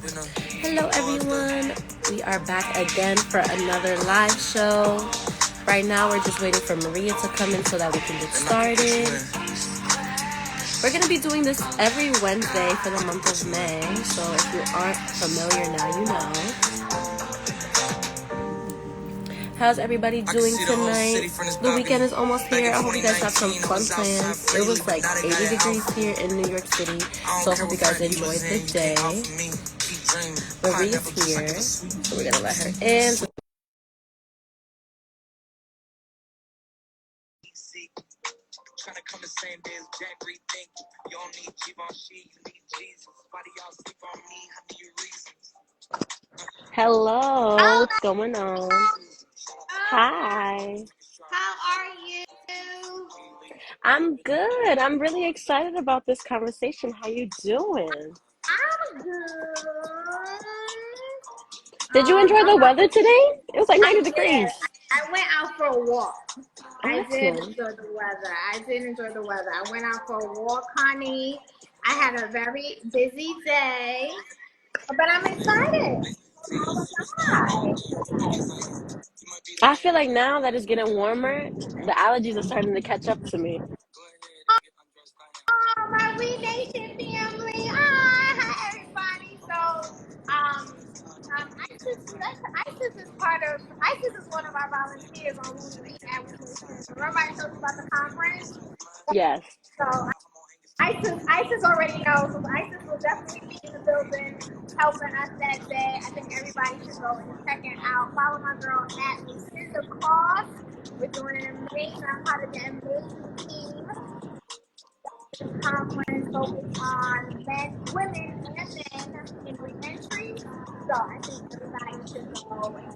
Hello everyone, we are back again for another live show. Right now we're just waiting for Maria to come in so that we can get started. We're going to be doing this every Wednesday for the month of May, so if you aren't familiar now, you know. How's everybody doing tonight? The weekend is almost here. I hope you guys have some fun plans. It was like 80 degrees here in New York City, so I hope you guys enjoyed the day. Maria's here, so we're going to let her in. Trying to come the same day as Jack rethink. You don't need Givenchy, you need Jesus. Why do y'all sleep on me? How many reasons? Hello, what's going on? Hi. How are you? I'm good. I'm really excited about this conversation. How you doing? I'm good. Did you enjoy the weather today? It was like 90 degrees. I went out for a walk. Oh, I that's did nice. enjoy the weather. I went out for a walk, honey. I had a very busy day, but I'm excited. How was I? I feel like now that it's getting warmer, the allergies are starting to catch up to me. Oh, my We Nation family. Hi, everybody. ISIS is one of our volunteers on We Nation. Remember I told you about the conference? Yes. So ISIS already knows. So ISIS will definitely be in the building helping us that day. I think everybody should go and check it out. Follow my girl at Lucinda Cross. We're doing an amazing, I'm part of the amazing team. Conference focused on women and men in reentry. So I think everybody should go and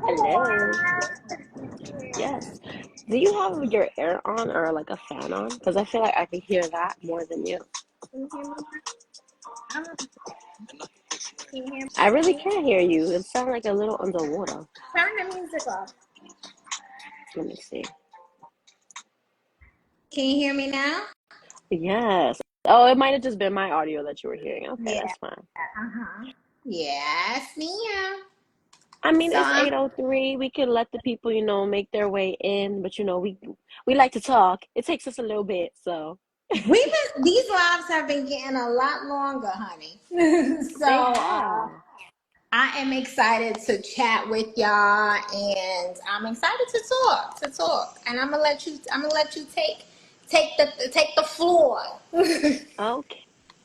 Hello. support. Yes. Do you have your air on or like a fan on? Because I feel like I can hear that more than you. Can you hear I really me? can't hear you. It sounds like a little underwater. Turn the music off. Let me see. Can you hear me now? Yes. Oh, it might have just been my audio that you were hearing. Okay, Yeah. that's fine. Yes, ma'am. I mean, So it's 8:03. We can let the people, make their way in, but we like to talk. It takes us a little bit, so these lives have been getting a lot longer, honey. they have. I am excited to chat with y'all, and I'm excited to talk. And I'm gonna let you take the floor.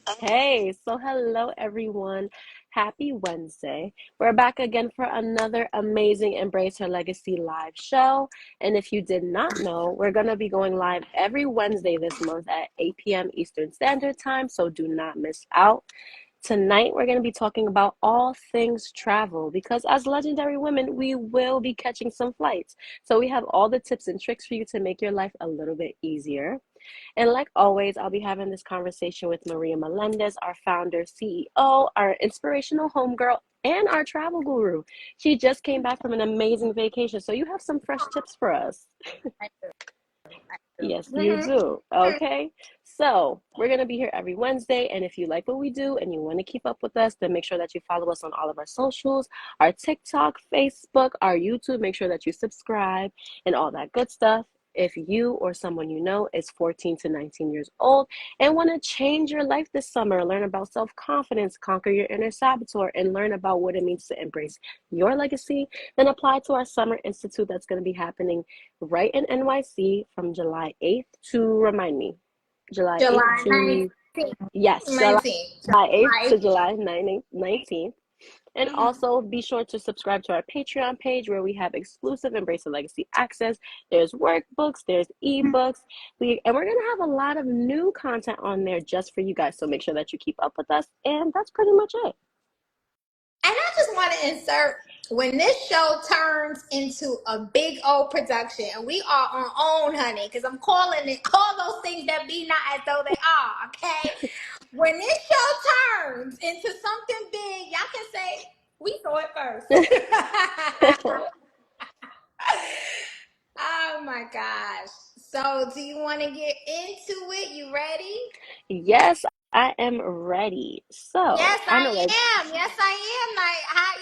Okay, so hello everyone. Happy Wednesday. We're back again for another amazing Embrace Her Legacy live show. And if you did not know, we're going to be going live every Wednesday this month at 8 p.m. Eastern Standard Time, so do not miss out. Tonight, we're going to be talking about all things travel because as legendary women, we will be catching some flights. So we have all the tips and tricks for you to make your life a little bit easier. And like always, I'll be having this conversation with Maria Melendez, our founder, CEO, our inspirational homegirl, and our travel guru. She just came back from an amazing vacation, so you have some fresh tips for us. Yes, you do. Okay. So we're going to be here every Wednesday. And if you like what we do and you want to keep up with us, then make sure that you follow us on all of our socials, our TikTok, Facebook, our YouTube. Make sure that you subscribe and all that good stuff. If you or someone you know is 14 to 19 years old and want to change your life this summer, learn about self-confidence, conquer your inner saboteur, and learn about what it means to embrace your legacy, then apply to our Summer Institute that's going to be happening right in NYC from July 8th to, remind me, July 8th July to, 19th. yes, July 19th. 8th July to July 19th. And also be sure to subscribe to our Patreon page where we have exclusive Embrace the Legacy access. There's workbooks, there's ebooks. And we're going to have a lot of new content on there just for you guys. So make sure that you keep up with us. And that's pretty much it. And I just want to insert when this show turns into a big old production, and we are on own, honey, because I'm calling it call those things that be not as though they are, okay? When this show turns into something big, y'all can say we saw it first. Oh my gosh. So do you want to get into it? You ready? Yes, I am ready. So Yes, I I know that. am. Yes, I am.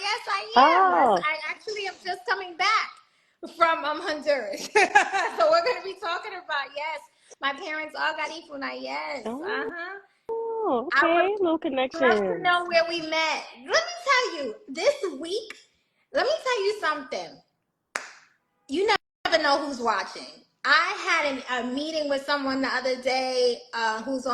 Yes, I am. Oh, I actually am just coming back from Honduras. So we're going to be talking about, yes, my parents all got Ifuna. Yes. Uh-huh. I would okay, little love to connections. know where we met. Let me tell you, this week, let me tell you something. You never know who's watching. I had a meeting with someone the other day who's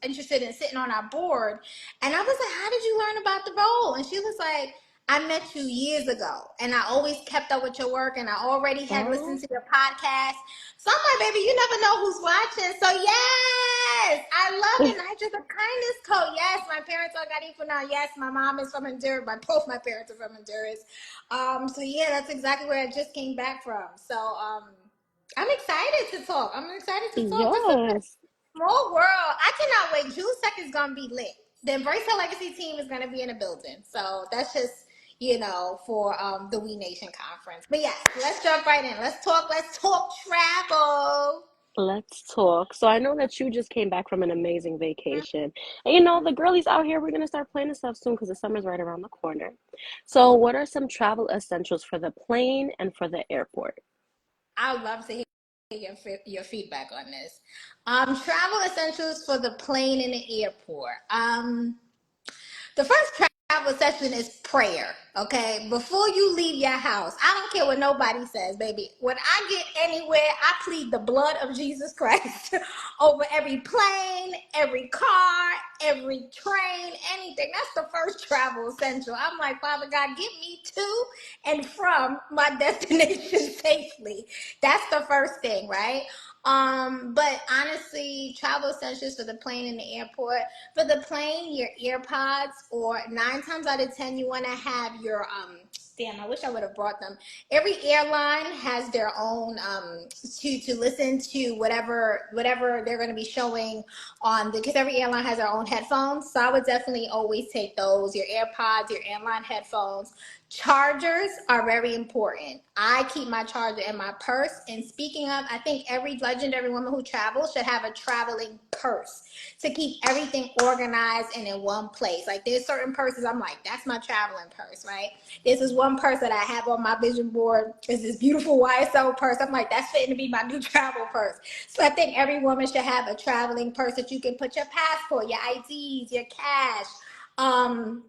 interested in sitting on our board, and I was like, "How did you learn about the role?" And she was like, "I met you years ago, and I always kept up with your work, and I already had listened Oh, to your podcast." So I'm like, "Baby, you never know who's watching." So yes, I love it. Nigel, the kindness code. Yes, my parents are Garifuna now. Yes, my mom is from Honduras. Both my parents are from Honduras. So yeah, that's exactly where I just came back from. So I'm excited to talk. I'm excited to talk. This is a yes. small world. I cannot wait. June 2nd is gonna be lit. The Embrace Her Legacy team is gonna be in the building. So that's just, for the We Nation conference. But yes, let's jump right in. Let's talk travel. Let's talk. So I know that you just came back from an amazing vacation. And the girlies out here, we're gonna start planning stuff soon because the summer's right around the corner. So what are some travel essentials for the plane and for the airport? I would love to hear your feedback on this. Travel essentials for the plane and the airport. The first travel session is prayer, okay? Before you leave your house, I don't care what nobody says, baby. When I get anywhere, I plead the blood of Jesus Christ over every plane, every car, every train, anything. That's the first travel essential. I'm like, Father God, get me to and from my destination safely. That's the first thing, right? But honestly, travel essentials for the plane and the airport. For the plane, your earpods, or 9 times out of 10, you want to have your damn, I wish I would have brought them. Every airline has their own to listen to whatever they're going to be showing on because every airline has their own headphones. So I would definitely always take those, your AirPods, your airline headphones. Chargers are very important. I keep my charger in my purse. And speaking of, I think every legendary woman who travels should have a traveling purse to keep everything organized and in one place. Like there's certain purses I'm like, that's my traveling purse, right? This is one purse that I have on my vision board. It's this beautiful YSL purse. I'm like, that's fitting to be my new travel purse. So I think every woman should have a traveling purse that you can put your passport, your IDs, your cash. Um,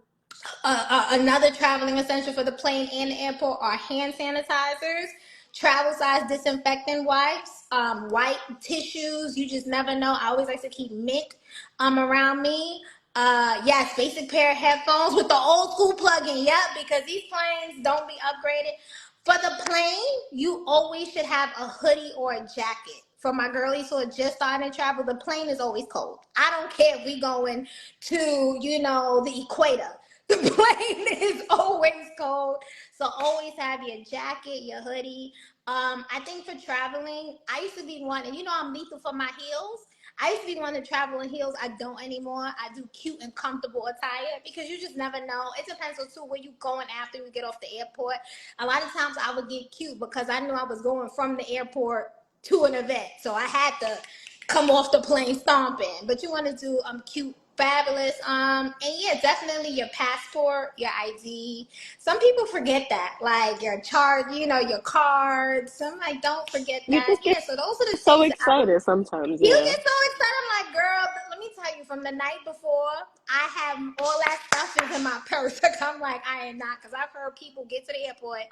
Another traveling essential for the plane and the airport are hand sanitizers, travel size disinfectant wipes, white tissues. You just never know. I always like to keep mint around me. Yes, basic pair of headphones with the old school plug-in. Yep, because these planes don't be upgraded. For the plane, you always should have a hoodie or a jacket. For my girlies who are just starting to travel, the plane is always cold. I don't care if we going to, the equator. The plane is always cold. So always have your jacket, your hoodie. I think for traveling, I used to be one, and I'm lethal for my heels. I used to be one to travel in heels. I don't anymore. I do cute and comfortable attire because you just never know. It depends on too where you going after we get off the airport. A lot of times I would get cute because I knew I was going from the airport to an event. So I had to come off the plane stomping. But you want to do cute, fabulous. And yeah, definitely your passport, your ID. Some people forget that, like your chart, your cards. Some like don't forget You that. just get Yeah, so those are the so things that I would. excited sometimes, You yeah. get so excited. I'm like, girl, let me tell you, from the night before, I have all that stuff is in my purse. I'm like, I am not, because I've heard people get to the airport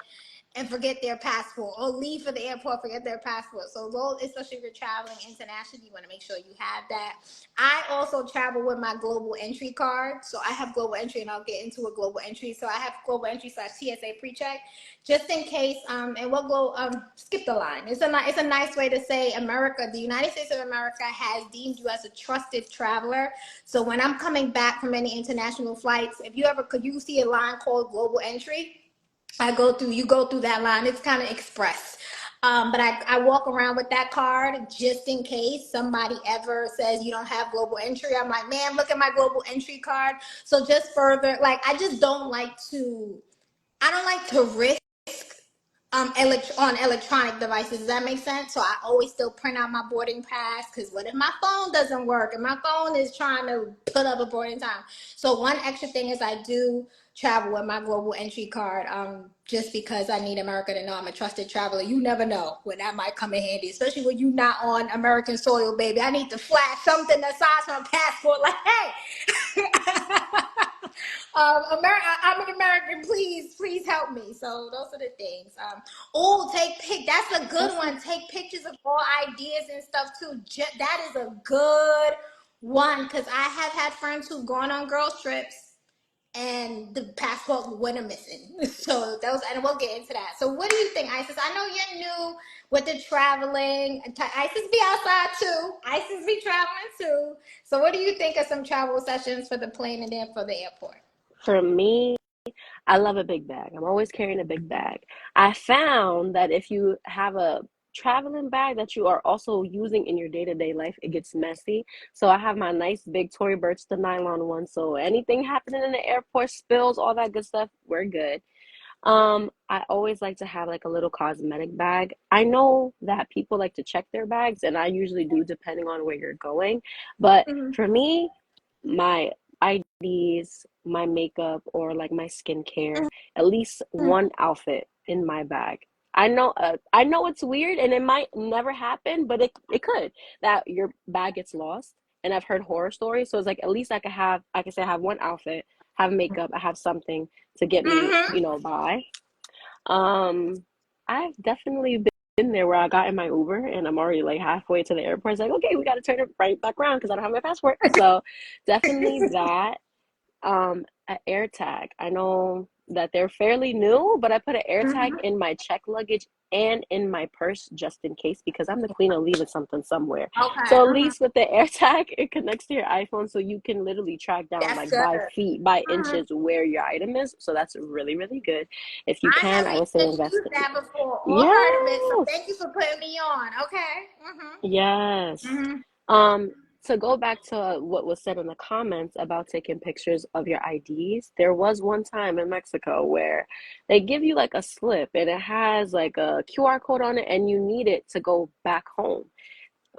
and forget their passport, or leave for the airport, forget their passport. So those, especially if you're traveling internationally, you want to make sure you have that. I also travel with my global entry card. So I have global entry, and I'll get into a global entry. So I have global entry / TSA pre-check, just in case. And we'll go skip the line. It's a nice way to say America. The United States of America has deemed you as a trusted traveler. So when I'm coming back from any international flights, if you ever could, you see a line called global entry. You go through that line. It's kind of express. But I walk around with that card just in case somebody ever says you don't have global entry. I'm like, man, look at my global entry card. So just further, like, I don't like to risk on electronic devices. Does that make sense? So I always still print out my boarding pass, because what if my phone doesn't work and my phone is trying to put up a boarding time? So one extra thing is I do travel with my global entry card, just because I need America to know I'm a trusted traveler. You never know when that might come in handy, especially when you're not on American soil, baby. I need to flash something aside from a passport, like, hey. I'm an American. Please help me. So those are the things. Oh, that's a good That's one. Take pictures of all ideas and stuff too. That is a good one, because I have had friends who've gone on girls trips and the passport went missing. So those, and we'll get into that. So what do you think, Isis? I know you're new with the traveling. Isis be outside too. Isis be traveling too. So what do you think of some travel sessions for the plane and then for the airport? for me. I love a big bag. I'm always carrying a big bag. I found that if you have a traveling bag that you are also using in your day-to-day life, it gets messy. So I have my nice big Tory Burch, the nylon one. So anything happening in the airport, spills, all that good stuff, we're good. I always like to have like a little cosmetic bag. I know that people like to check their bags, and I usually do depending on where you're going. But Mm-hmm. for me, my IDs, my makeup, or like my skincare, at least one outfit in my bag. I know it's weird, and it might never happen, but it could, that your bag gets lost. And I've heard horror stories, so it's like at least I can say I have one outfit, have makeup, I have something to get me, Mm-hmm. by. Um, I've definitely been there where I got in my Uber and I'm already like halfway to the airport. It's like, okay, we got to turn it right back around because I don't have my passport. So definitely that. An air tag. I know that they're fairly new, but I put an air tag Mm-hmm. in my check luggage and in my purse just in case, because I'm the queen of leaving something somewhere. Okay. So at Mm-hmm. least with the air tag, it connects to your iPhone, so you can literally track down That's like good. by feet, by Mm-hmm. inches where your item is. So that's really, really good. If you I can, I haven't would say even invest used in that it. before or heard of it, so Yes. thank you for putting me on. Okay. Yes. Mm-hmm. Um, to go back to what was said in the comments about taking pictures of your IDs, there was one time in Mexico where they give you like a slip and it has like a QR code on it and you need it to go back home.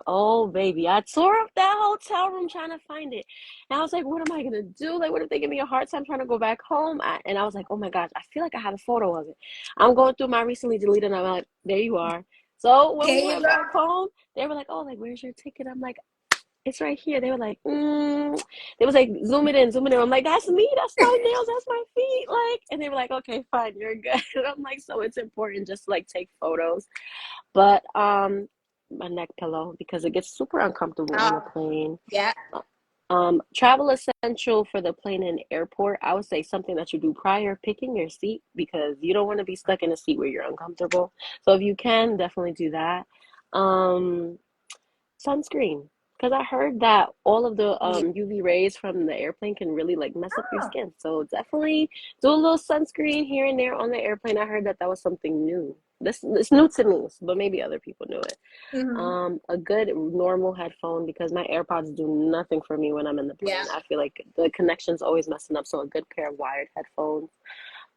Oh, baby, I tore up that hotel room trying to find it. And I was like, what am I gonna do? Like, what if they give me a hard time trying to go back home? And I was like, oh my gosh, I feel like I have a photo of it. I'm going through my recently deleted, and I'm like, there you are. So when There we you went back go. home, they were like, oh, like, where's your ticket? I'm like, it's right here. They were like, they was like, zoom it in, zoom it in. I'm like, that's me, that's my nails, that's my feet. Like, and they were like, okay, fine, you're good. And I'm like, so it's important just to like take photos. But my neck pillow, because it gets super uncomfortable on the Oh, plane. yeah. Travel essential for the plane and airport. I would say something that you do prior, picking your seat, because you don't want to be stuck in a seat where you're uncomfortable. So if you can, definitely do that. Um, Sunscreen, because I heard that all of the Yeah. UV rays from the airplane can really like mess up your Oh. skin. So definitely do a little sunscreen here and there on the airplane. I heard that that was something new. This it's new to me, but maybe other people knew it. Mm-hmm. A good normal headphone, because my AirPods do nothing for me when I'm in the Yeah. plane. I feel like the connection's always messing up. So a good pair of wired headphones.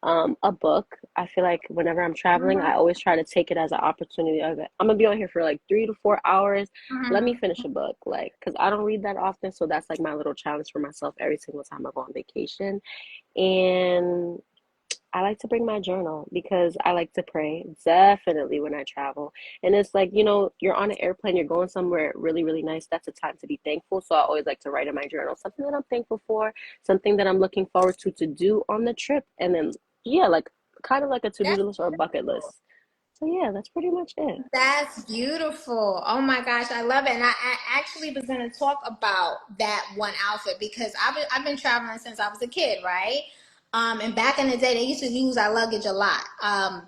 A book. I feel like whenever I'm traveling, I Mm-hmm. always try to take it as an opportunity of it. I'm gonna be on here for like 3 to 4 hours. Let me Mm-hmm. finish a book, like, because I don't read that often. So that's like my little challenge for myself every single time I go on vacation. And I like to bring my journal because I like to pray definitely when I travel. And it's like, you're on an airplane, you're going somewhere really, really nice. That's a time to be thankful. So I always like to write in my journal something that I'm thankful for, something that I'm looking forward to do on the trip. And then, yeah, like kind of like a to-do That's list or a bucket beautiful. list. So yeah, that's pretty much it. That's beautiful. Oh my gosh, I love it. And I actually was going to talk about that one outfit, because I've been traveling since I was a kid, right? And back in the day, they used to use our luggage a lot.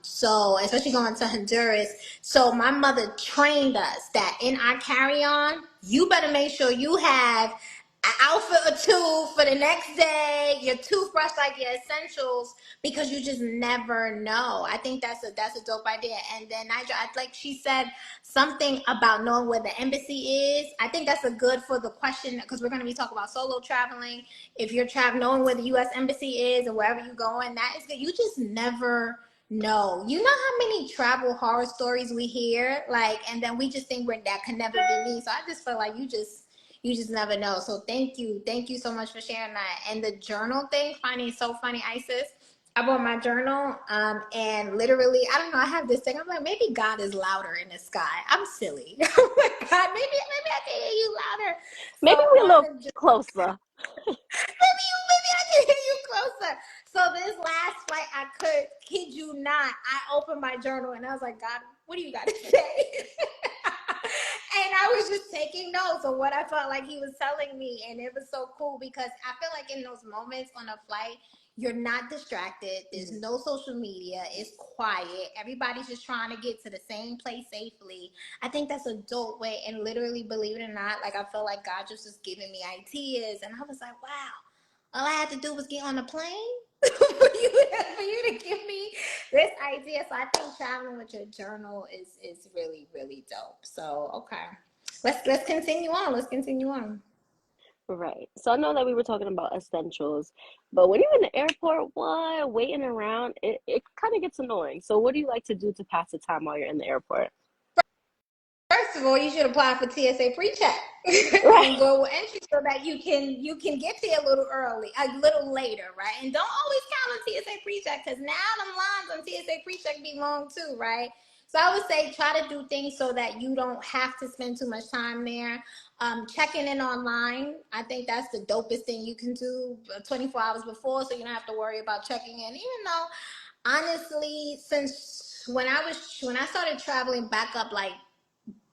So especially going to Honduras. So my mother trained us that in our carry-on, you better make sure you have an outfit or two for the next day, your toothbrush, like your essentials, because you just never know. I think that's a dope idea. And then like she said something about knowing where the embassy is. I think that's a good for the question, because we're going to be talking about solo traveling. If you're traveling, knowing where the U.S. embassy is and wherever you're going, that is good. You just never No, you know how many travel horror stories we hear, like, and then we just think that can never be me. So I just feel like you just never know. So thank you so much for sharing that. And the journal thing, finding so funny, Isis. I bought my journal, and literally, I don't know. I have this thing. I'm like, maybe God is louder in the sky. I'm silly. Oh my God, maybe I can hear you louder. So Maybe we a on little the closer. maybe I can hear you closer. So this last flight, I could kid you not, I opened my journal and I was like, God, what do you got to say? And I was just taking notes of what I felt like he was telling me, and it was so cool because I feel like in those moments on a flight, you're not distracted. There's no social media. It's quiet. Everybody's just trying to get to the same place safely. I think that's a dope way. And literally, believe it or not, like I feel like God just was giving me ideas, and I was like, wow. All I had to do was get on a plane for you to give me this idea. So I think traveling with your journal is really really dope. So okay, let's continue on. Let's continue on. Right. So I know that we were talking about essentials, but when you're in the airport, what, waiting around, it kind of gets annoying. So what do you like to do to pass the time while you're in the airport? First of all, you should apply for TSA pre-check and Right. go entry so that you can get there a little early, a little later, right? And don't always count on TSA pre-check because now them lines on TSA pre-check be long too, right? So I would say try to do things so that you don't have to spend too much time there. Checking in online, I think that's the dopest thing you can do 24 hours before, so you don't have to worry about checking in. Even though, honestly, since when I started traveling back up like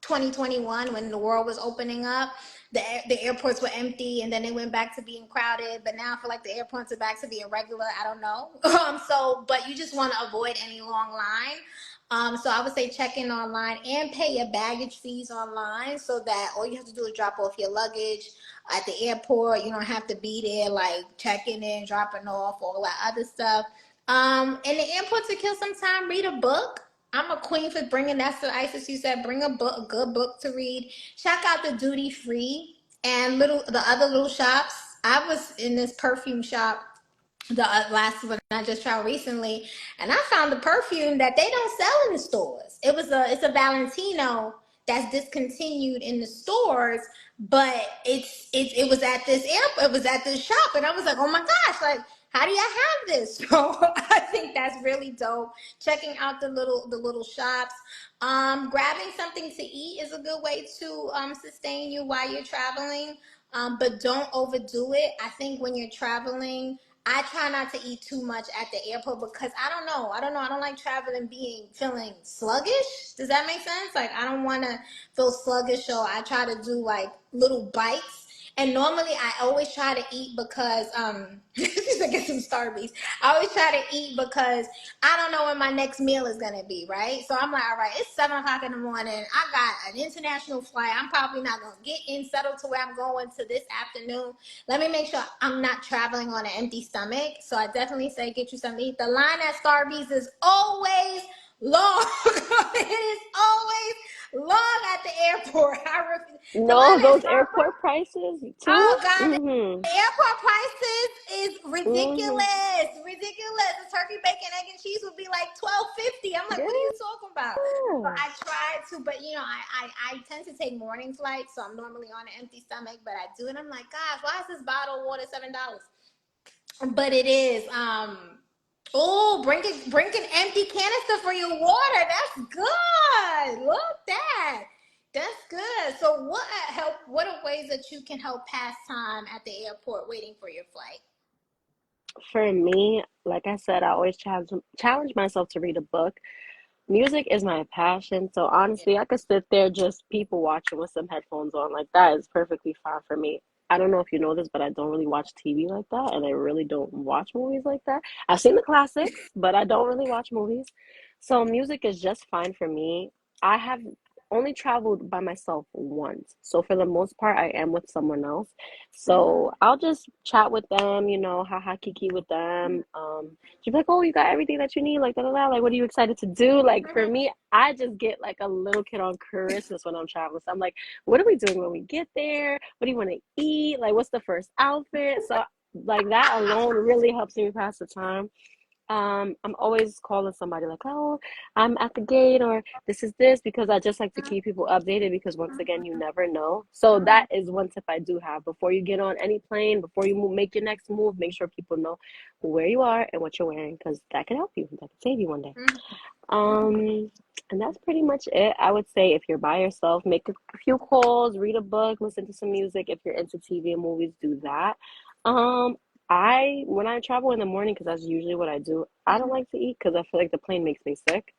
2021 when the world was opening up, the airports were empty and then they went back to being crowded, but now I feel like the airports are back to being regular. I don't know. So but you just want to avoid any long line. So I would say check in online and pay your baggage fees online so that all you have to do is drop off your luggage at the airport. You don't have to be there like checking in, dropping off, all that other stuff. In the airport to kill some time, read a book. I'm a queen for bringing that to Isis. You said bring a book, a good book to read. Check out the duty free and the other little shops. I was in this perfume shop the last one I just tried recently, and I found a perfume that they don't sell in the stores. It's a Valentino that's discontinued in the stores, but it was at this airport, it was at this shop, and I was like, oh my gosh, like how do you have this? So I think that's really dope. Checking out the little shops, grabbing something to eat is a good way to sustain you while you're traveling. But don't overdo it. I think when you're traveling, I try not to eat too much at the airport because I don't know. I don't know. I don't like traveling feeling sluggish. Does that make sense? Like I don't want to feel sluggish, so I try to do like little bites. And normally I always try to eat because just to get some Starbies. I always try to eat because I don't know when my next meal is gonna be, right? So I'm like, all right, it's 7 o'clock in the morning. I got an international flight. I'm probably not gonna get in settled to where I'm going to this afternoon. Let me make sure I'm not traveling on an empty stomach. So I definitely say get you something to eat. The line at Starbucks is always long. It is always long at the airport. The No, line at those Starbucks. airport prices too. Oh God, Mm-hmm. the airport prices is Mm-hmm. ridiculous. Ridiculous. The turkey bacon, egg, and cheese would be like $12.50. I'm like, what are you talking about? So Yeah. I try to, but I tend to take morning flights, so I'm normally on an empty stomach, but I do, and I'm like, gosh, why is this bottle of water $7? But it is. Oh, bring an empty canister for your water. That's good. Look that. That's good. So what are ways that you can help pass time at the airport waiting for your flight? For me, like I said, I always challenge myself to read a book. Music is my passion, so honestly, I could sit there just people watching with some headphones on. Like that is perfectly fine for me. I don't know if you know this, but I don't really watch TV like that, and I really don't watch movies like that. I've seen the classics, but I don't really watch movies. So music is just fine for me. I have only traveled by myself once. So for the most part, I am with someone else. So Mm-hmm. I'll just chat with them, haha kiki with them. She'd be like, "Oh, you got everything that you need, like da da da. Like, what are you excited to do?" Like for me, I just get like a little kid on Christmas when I'm traveling. So I'm like, "What are we doing when we get there? What do you want to eat? Like, what's the first outfit?" So like that alone really helps me pass the time. I'm always calling somebody like, oh, I'm at the gate or this is this because I just like to keep people updated because once again, you never know. So that is one tip I do have. Before you get on any plane, before you move, make your next move, make sure people know where you are and what you're wearing because that can help you. That can save you one day. Um, and that's pretty much it. I would say if you're by yourself, make a few calls, read a book, listen to some music. If you're into TV and movies, do that. Um, when I travel in the morning, because that's usually what I do, I don't like to eat because I feel like the plane makes me sick.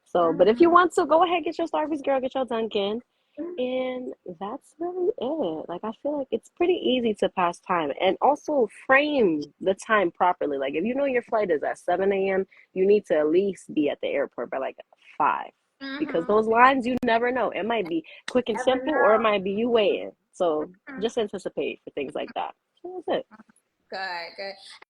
So, but if you want to, go ahead, get your Starbucks, girl, get your Dunkin'. And that's really it. Like, I feel like it's pretty easy to pass time and also frame the time properly. Like, if you know your flight is at 7 a.m., you need to at least be at the airport by like 5 because Mm-hmm. those lines, you never know. It might be quick and Never simple or it know. might be you waiting. So just anticipate for things like that. So that's it. Good, good.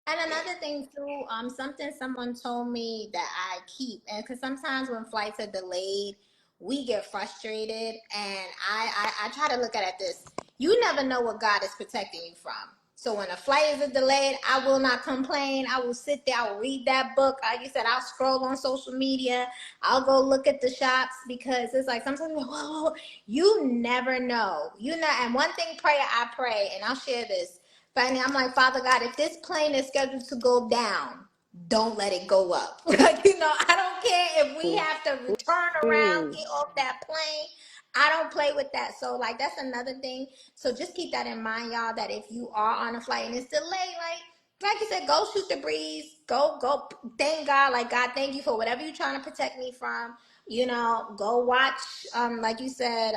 And another thing too, something someone told me that I keep, and because sometimes when flights are delayed, we get frustrated, and I try to look at it this: you never know what God is protecting you from. So when a flight is delayed, I will not complain. I will sit there. I will read that book. Like you said, I'll scroll on social media. I'll go look at the shops because it's like sometimes you're like, whoa, you never know. You know. And one thing, prayer I pray, and I'll share this. Finally, I'm like, Father God, if this plane is scheduled to go down, don't let it go up. Like, I don't care if we have to return around, Mm-hmm. get off that plane. I don't play with that. So, like, that's another thing. So just keep that in mind, y'all, that if you are on a flight and it's delayed, like you said, go shoot the breeze. Go. Thank God. Like, God, thank you for whatever you're trying to protect me from. Go watch, like you said,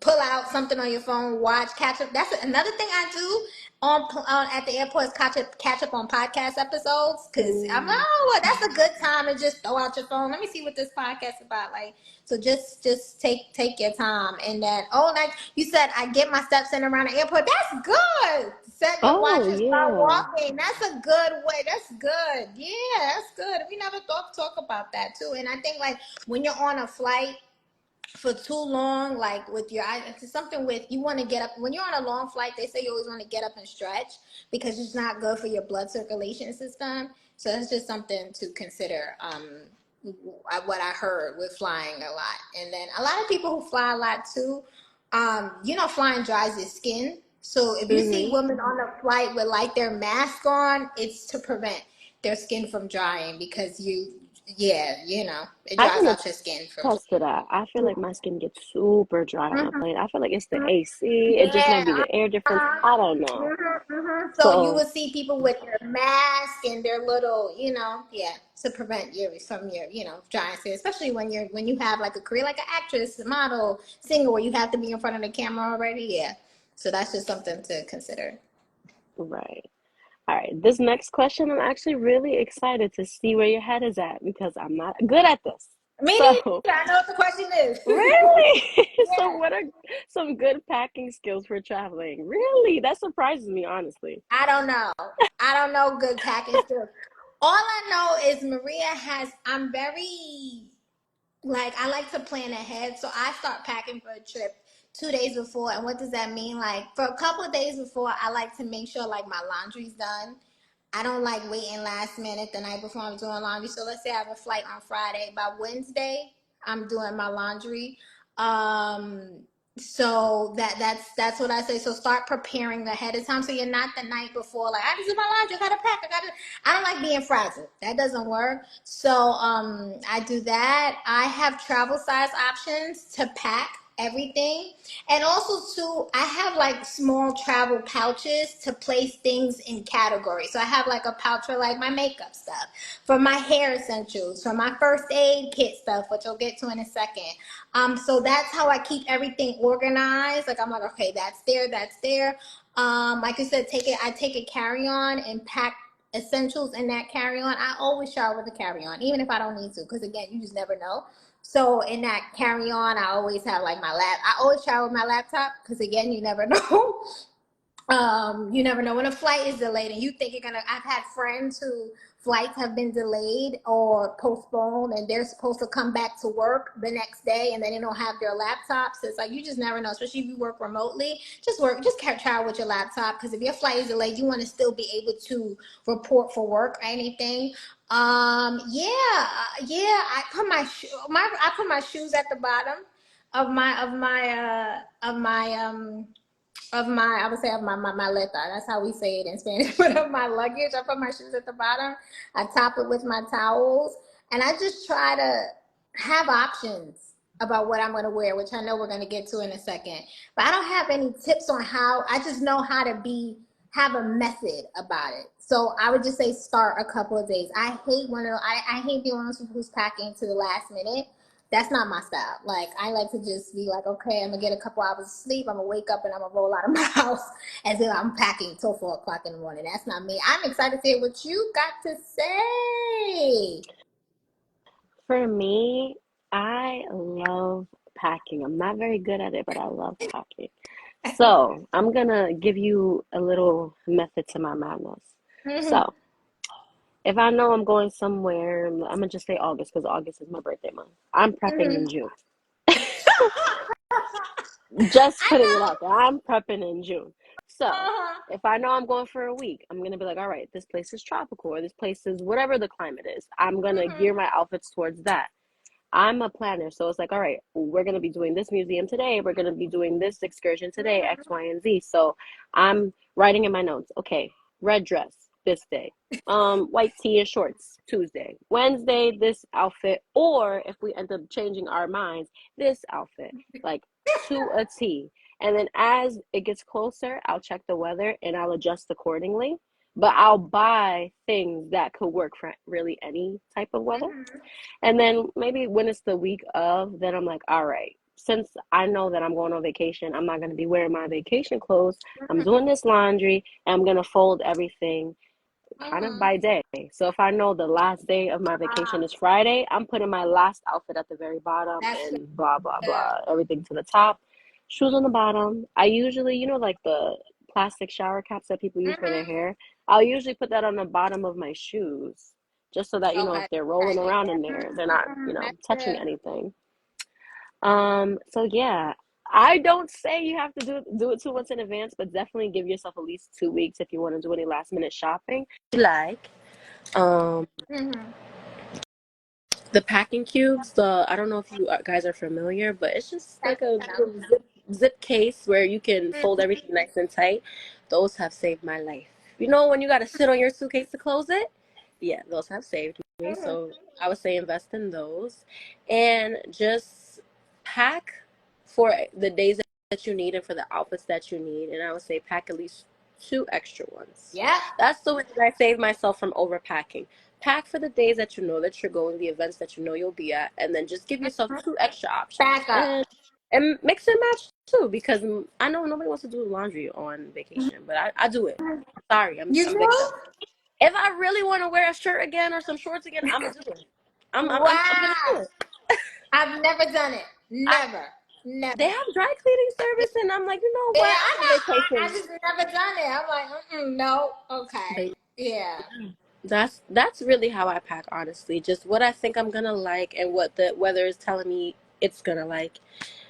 pull out something on your phone, watch, catch up. That's another thing I do on at the airport is catch up on podcast episodes because I'm like, Mm. oh, well, that's a good time to just throw out your phone. Let me see what this podcast is about. Like, so just take your time. And then like you said, I get my steps in around the airport. That's good. Set your watch Oh, and start yeah. walking. That's a good way. That's good. Yeah, that's good. We never thought to talk about that too. And I think like when you're on a flight for too long, like with your it's something with you want to get up when you're on a long flight. They say you always want to get up and stretch because it's not good for your blood circulation system. So that's just something to consider. What I heard with flying a lot, and then a lot of people who fly a lot too. Flying dries your skin. So if you see Mm-hmm. women on a flight with like their mask on, it's to prevent their skin from drying because it I dries can out your skin for too attest to that. I feel like my skin gets super dry on a long. plane. I feel like it's the AC. It just might be Yeah. the air difference. Uh-huh. I don't know. So you So, will see people with their mask and their little, to prevent you from your, drying skin, especially when you have like a career like an actress, a model, singer, where you have to be in front of the camera already. Yeah. So that's just something to consider. right. All right. This next question, I'm actually really excited to see where your head is at because I'm not good at this. Me So, neither. I know what the question is. really? So, Yeah. what are some good packing skills for traveling? Really? That surprises me, honestly. I don't know. I don't know good packing skills. All I know is Maria I'm very like I like to plan ahead. So I start packing for a trip 2 days before. And what does that mean? Like for a couple of days before, I like to make sure like my laundry's done. I don't like waiting last minute the night before I'm doing laundry. So let's say I have a flight on Friday. By Wednesday, I'm doing my laundry. Um, so that's what I say. So start preparing ahead of time. So you're not the night before like I just do my laundry. I gotta pack. I don't like being frazzled. That doesn't work. So I do that. I have travel size options to pack everything. And also too, I have like small travel pouches to place things in categories. So I have like a pouch for like my makeup stuff, for my hair essentials, for my first aid kit stuff, which I'll get to in a second. So that's how I keep everything organized. Like I'm like, okay, that's there, that's there. Like I said, I take a carry-on and pack essentials in that carry-on. I always travel with a carry-on, even if I don't need to, because again, you just never know. So in that carry-on, I always have like I always travel with my laptop because again, you never know. You never know when a flight is delayed and you think you're gonna. I've had friends who flights have been delayed or postponed and they're supposed to come back to work the next day and then they don't have their laptops. It's like you just never know, especially if you work remotely. Just travel with your laptop, because if your flight is delayed, you want to still be able to report for work or anything. I put my shoes at the bottom of I would say of my maleta. That's how we say it in Spanish. But of my luggage, I put my shoes at the bottom. I top it with my towels, and I just try to have options about what I'm going to wear, which I know we're going to get to in a second. But I don't have any tips on how. I just know how to have a method about it. So I would just say start a couple of days. I hate I hate being one of those people who's packing to the last minute. That's not my style. Like, I like to just be like, okay, I'm gonna get a couple hours of sleep. I'm gonna wake up and I'm gonna roll out of my house as if I'm packing till 4 o'clock in the morning. That's not me. I'm excited to hear what you got to say. For me, I love packing. I'm not very good at it, but I love packing. So I'm gonna give you a little method to my madness. Mm-hmm. So if I know I'm going somewhere, I'm gonna just say August because August is my birthday month. I'm prepping Mm-hmm. in June. Just I putting it out know. there. I'm prepping in June. So Uh-huh. if I know I'm going for a week, I'm gonna be like, all right, this place is tropical or this place is whatever the climate is. I'm gonna Mm-hmm. gear my outfits towards that. I'm a planner, so it's like, all right, we're gonna be doing this museum today. We're gonna be doing this excursion today, X, Mm-hmm. Y, and Z. So I'm writing in my notes. Okay, red dress this day. White tee and shorts Tuesday. Wednesday, this outfit, or if we end up changing our minds, this outfit, like to a T. And then as it gets closer, I'll check the weather and I'll adjust accordingly. But I'll buy things that could work for really any type of weather. Mm-hmm. And then maybe when it's the week of, then I'm like, all right, since I know that I'm going on vacation, I'm not going to be wearing my vacation clothes. I'm doing this laundry and I'm going to fold everything kind of Mm-hmm. by day. So if I know the last day of my vacation is Friday, I'm putting my last outfit at the very bottom That's good. and blah, blah, Yeah. blah, everything to the top. Shoes on the bottom. I usually, like the plastic shower caps that people use for their Mm-hmm. hair, I'll usually put that on the bottom of my shoes just so that, Okay. if they're rolling Okay. around Yeah. in there, they're not, That's touching good. anything. So yeah, I don't say you have to do it 2 months in advance, but definitely give yourself at least 2 weeks if you want to do any last minute shopping. Like, um, Mm-hmm. the packing cubes. I don't know if you guys are familiar, but it's just That's like a good. little zip case where you can fold Mm-hmm. everything nice and tight. Those have saved my life. You know when you got to sit on your suitcase to close it? Yeah, those have saved me. Mm-hmm. So I would say invest in those and just pack for the days that you need and for the outfits that you need. And I would say pack at least two extra ones. Yep. That's the way that I save myself from overpacking. Pack for the days that you know that you're going, the events that you know you'll be at, and then just give yourself two extra options. Back up. And mix and match too, because I know nobody wants to do laundry on vacation, but I do it. Sorry, I'm You a do? victim. If I really want to wear a shirt again or some shorts again, I'm gonna do it. I'm gonna do Wow. it. I've never done it. I Never. They Never. have dry cleaning service, and I'm like, you know Yeah, what? I I'm on know. I vacation. just never done it. I'm like, no. Okay. They Yeah. That's really how I pack, honestly. Just what I think I'm gonna like and what the weather is telling me it's gonna like,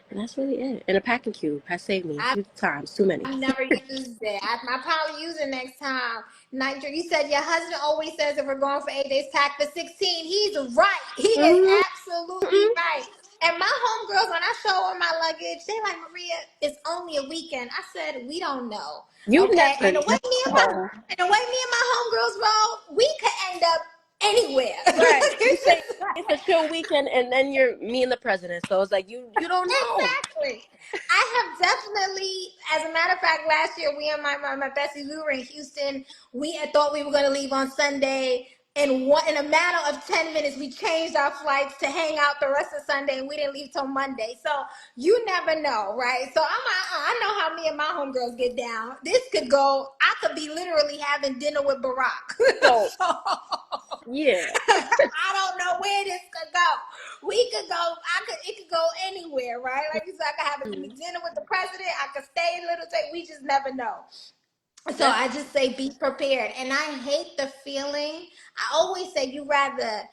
and that's really it. And a packing cube has saved me a I've few times, too many. never used it. I probably use it next time. Nitro, you said your husband always says if we're going for 8 days, pack for 16. He's right. He is Hmm. absolutely right. And my homegirls, when I show them my luggage, they like, Maria, it's only a weekend. I said, we don't know. You Okay. never know. And the way me and my homegirls roll, we could end up anywhere. Right. You It's say just it's a chill weekend, and then you're me and the president. So it's like you don't know. exactly. I have definitely, as a matter of fact, last year we and my besties, we were in Houston. We had thought we were going to leave on Sunday. In a matter of 10 minutes, we changed our flights to hang out the rest of Sunday, and we didn't leave till Monday. So you never know, right? So I know how me and my homegirls get down. This could go. I could be literally having dinner with Barack. So So yeah. I don't know where this could go. We could go. It could go anywhere, right? Like you said, I could have a dinner with the president. I could stay a little. We just never know. So That's I just say be prepared. And I hate the feeling. I always say you rather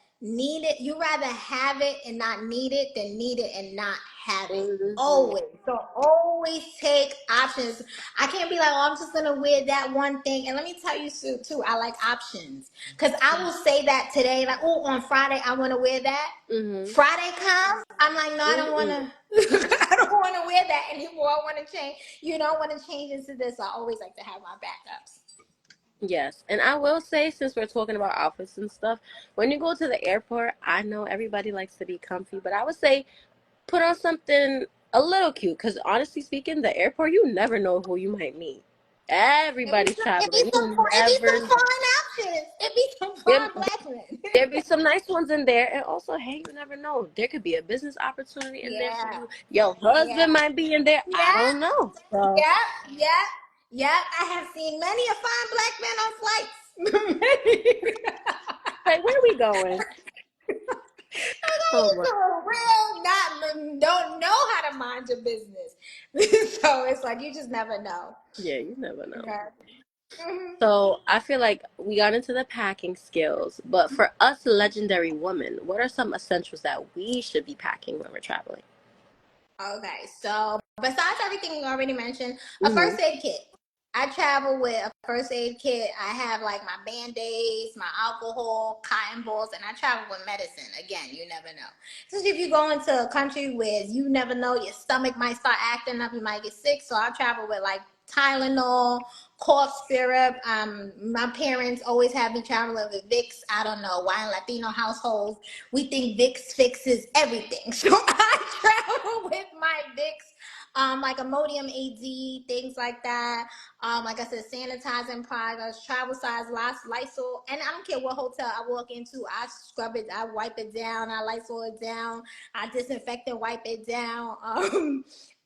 have it and not need it than need it and not have it. hmm Always. So always take options. I can't be like, oh, I'm just gonna wear that one thing. And let me tell you, Sue, too, I like options. Cause I will say that today, like, oh, on Friday I wanna wear that. hmm Friday comes, I'm like, no, I don't Mm-mm. wanna I don't wanna wear that anymore. I wanna change, I wanna change into this. I always like to have my backups. Yes, and I will say, since we're talking about outfits and stuff, when you go to the airport, I know everybody likes to be comfy, but I would say put on something a little cute, because honestly speaking, the airport, you never know who you might meet. Everybody's traveling. You It be never some know. fine options. It be some There, fine black men. there be some nice ones in there, and also, hey, you never know. There could be a business opportunity in there for Yeah, you. Your yeah, husband might be in there. I yeah, don't know. So, yeah, yeah, yeah. I have seen many a fine black man on flights. Many. like, where are we going? Oh my, For real, not don't know how to mind your business. So it's like you just never know. yeah, you never know. Okay. Mhm. So I feel like we got into the packing skills, but for us legendary women, what are some essentials that we should be packing when we're traveling? Okay, so besides everything you already mentioned, a hmm first aid kit. I travel with a first aid kit. I have like my band-aids, my alcohol, cotton balls, and I travel with medicine. Again, you never know. Especially if you go into a country where you never know, your stomach might start acting up, you might get sick. So I travel with like Tylenol, cough syrup. My parents always have me traveling with Vicks. I don't know why in Latino households we think Vicks fixes everything. So I travel with my Vicks, like Imodium AD, things like that. Like I said, sanitizing products, travel size, Lysol, and I don't care what hotel I walk into, I scrub it, I wipe it down, I Lysol it down, I disinfect and wipe it down.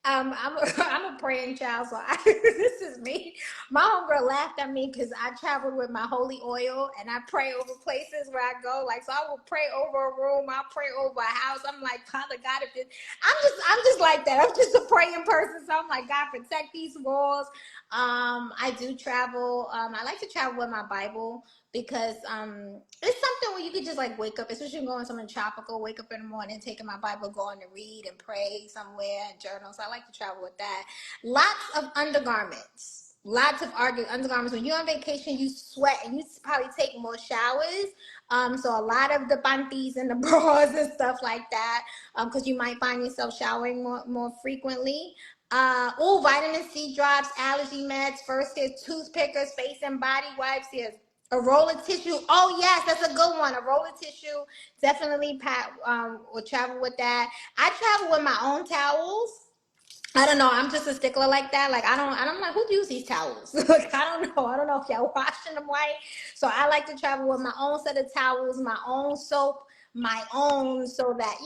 I'm a praying child, so this is me. My homegirl laughed at me because I traveled with my holy oil and I pray over places where I go. Like, so I will pray over a room, I'll pray over a house. I'm like, Father God, if it, I'm just like that. I'm just a praying person. So I'm like, God, protect these walls. I do travel. I like to travel with my Bible because it's something where you could just like wake up, especially going somewhere tropical, wake up in the morning, taking my Bible, going to read and pray somewhere and journal. So I like to travel with that. Lots of undergarments. Lots of undergarments. When you're on vacation, you sweat and you probably take more showers. So a lot of the panties and the bras and stuff like that. Because you might find yourself showering more frequently. Vitamin C drops, allergy meds, first aid, toothpickers, face and body wipes. Here's a roll of tissue. Oh yes, that's a good one. A roll of tissue. Definitely will travel with that. I travel with my own towels. I don't know. I'm just a stickler like that. Like I don't like who use these towels. Like I don't know. I don't know if y'all washing them white. So I like to travel with my own set of towels, my own soap, my own, so that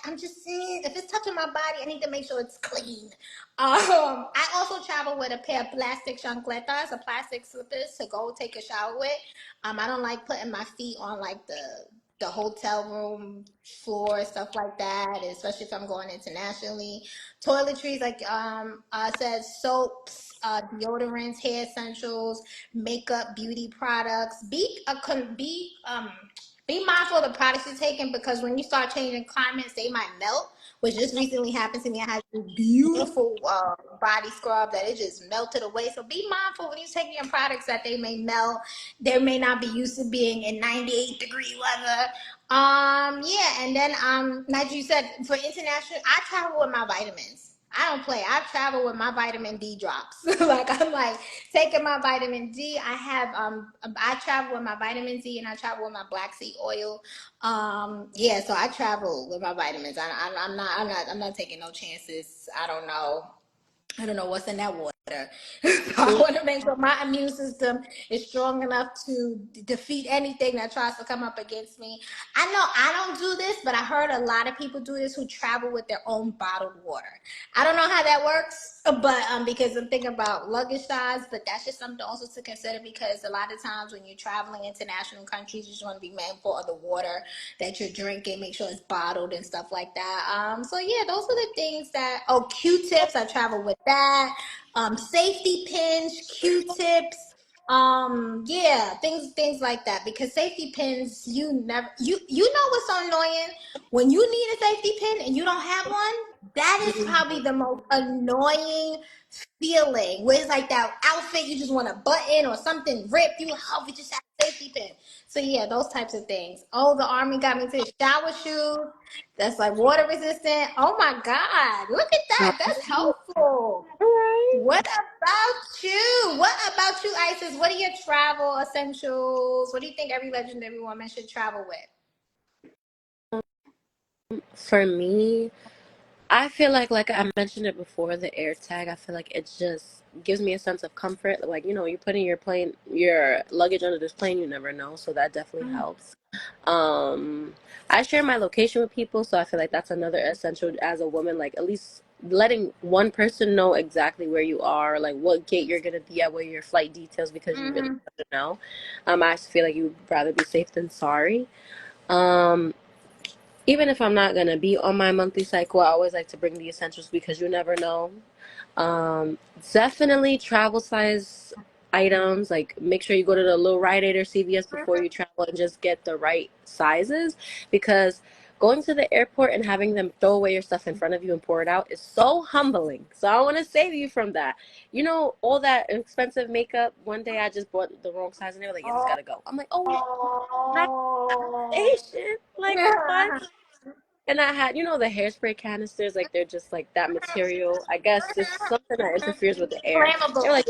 I'm just saying if it's touching my body, I need to make sure it's clean. I also travel with a pair of plastic chancletas, a plastic slippers to go take a shower with. I don't like putting my feet on like the hotel room floor, stuff like that, especially if I'm going internationally. Toiletries, like says soaps, deodorants, hair essentials, makeup, beauty products. Be mindful of the products you're taking because when you start changing climates, they might melt. Which just recently happened to me. I had this beautiful body scrub that it just melted away. So be mindful when you're taking your products that they may melt. They may not be used to being in 98-degree weather. Yeah, and then like you said, for international, I travel with my vitamins. I don't play. I travel with my vitamin D drops. Like I'm like taking my vitamin D. I travel with my vitamin D and I travel with my black seed oil. Yeah, so I travel with my vitamins. I'm not taking no chances. I don't know what's in that water. So I want to make sure my immune system is strong enough to defeat anything that tries to come up against me. I know I don't do this, but I heard a lot of people do this who travel with their own bottled water. I don't know how that works, but because I'm thinking about luggage size, but that's just something also to consider because a lot of times when you're traveling international countries, you just want to be mindful of the water that you're drinking, make sure it's bottled and stuff like that. So yeah, those are the things that. Oh, Q-tips, I travel with that. safety pins, Q-tips, yeah, things like that. Because safety pins, you know what's so annoying? When you need a safety pin and you don't have one, that is probably Mhm. the most annoying feeling. Where it's like that outfit you just want to button or something rip. You hope you just have a safety pin. So yeah, those types of things. Oh, the army got me to shower shoes. That's like water resistant. Oh my God. Look at that. That's Right. helpful. Right. What about you? What about you, Isis? What are your travel essentials? What do you think every legendary woman should travel with? For me, I feel like I mentioned it before, the air tag. I feel like it just gives me a sense of comfort. Like, you putting your luggage under this plane, you never know, so that definitely helps. Um, I share my location with people, so I feel like that's another essential as a woman, like at least letting one person know exactly where you are, like what gate you're gonna be at, where your flight details, because you really Mm-hmm. don't know. I just feel like you'd rather be safe than sorry. Um, Even if I'm not gonna be on my monthly cycle, I always like to bring the essentials because you never know. Um, Definitely travel size items. Like make sure you go to the little Rite Aid or CVS before you travel and just get the right sizes because going to the airport and having them throw away your stuff in front of you and pour it out is so humbling. So I want to save you from that. All that expensive makeup. One day I just bought the wrong size and they were like, "Yeah, this gotta go." I'm like, "Oh, nice Oh. station. Like what?" And I had, the hairspray canisters, like they're just like that material. I guess just something that interferes with the air. They were Flammable. like,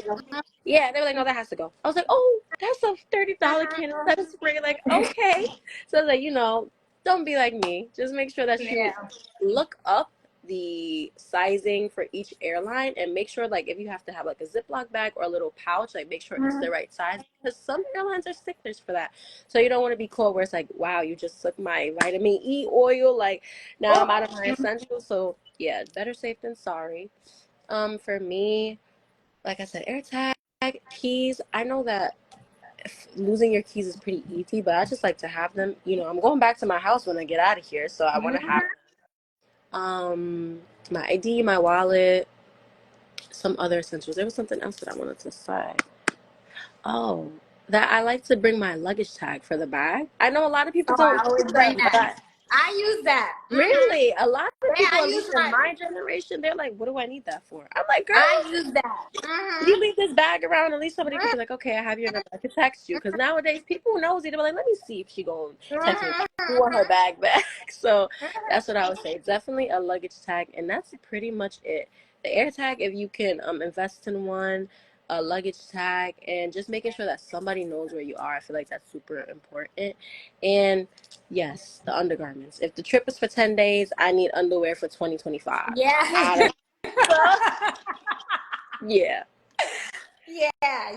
yeah, they were like, no, that has to go. I was like, oh, that's a $30 canister that is spray. Like, okay. So I was like, don't be like me. Just make sure that you Yeah. look up the sizing for each airline and make sure like if you have to have like a Ziploc bag or a little pouch, like make sure it's the right size because some airlines are stickers for that. So you don't want to be caught where it's like, wow, you just took my vitamin E oil, like now I'm out of my essentials. So yeah, better safe than sorry. For me, like I said, AirTag, keys. I know that losing your keys is pretty easy, but I just like to have them. I'm going back to my house when I get out of here, so I want to have my ID, my wallet, some other essentials. There was something else that I wanted to say. Oh, that I like to bring my luggage tag for the bag. I know a lot of people Oh, don't I use always bring them, but that. I use that. really, a lot of Yeah, people, I at use least in my generation, they're like, "What do I need that for?" I'm like, "Girl, I use that. you leave this bag around, at least somebody could be like, okay, I have your number. I could text you. Because nowadays, people nosy. They're like, let me see if she going to text me. Who want her bag back? So that's what I would say. Definitely a luggage tag. And that's pretty much it. The air tag, if you can invest in one, a luggage tag, and just making sure that somebody knows where you are. I feel like that's super important. And yes, the undergarments. If the trip is for 10 days, I need underwear for 2025. I Yeah. don't, yeah. Yeah,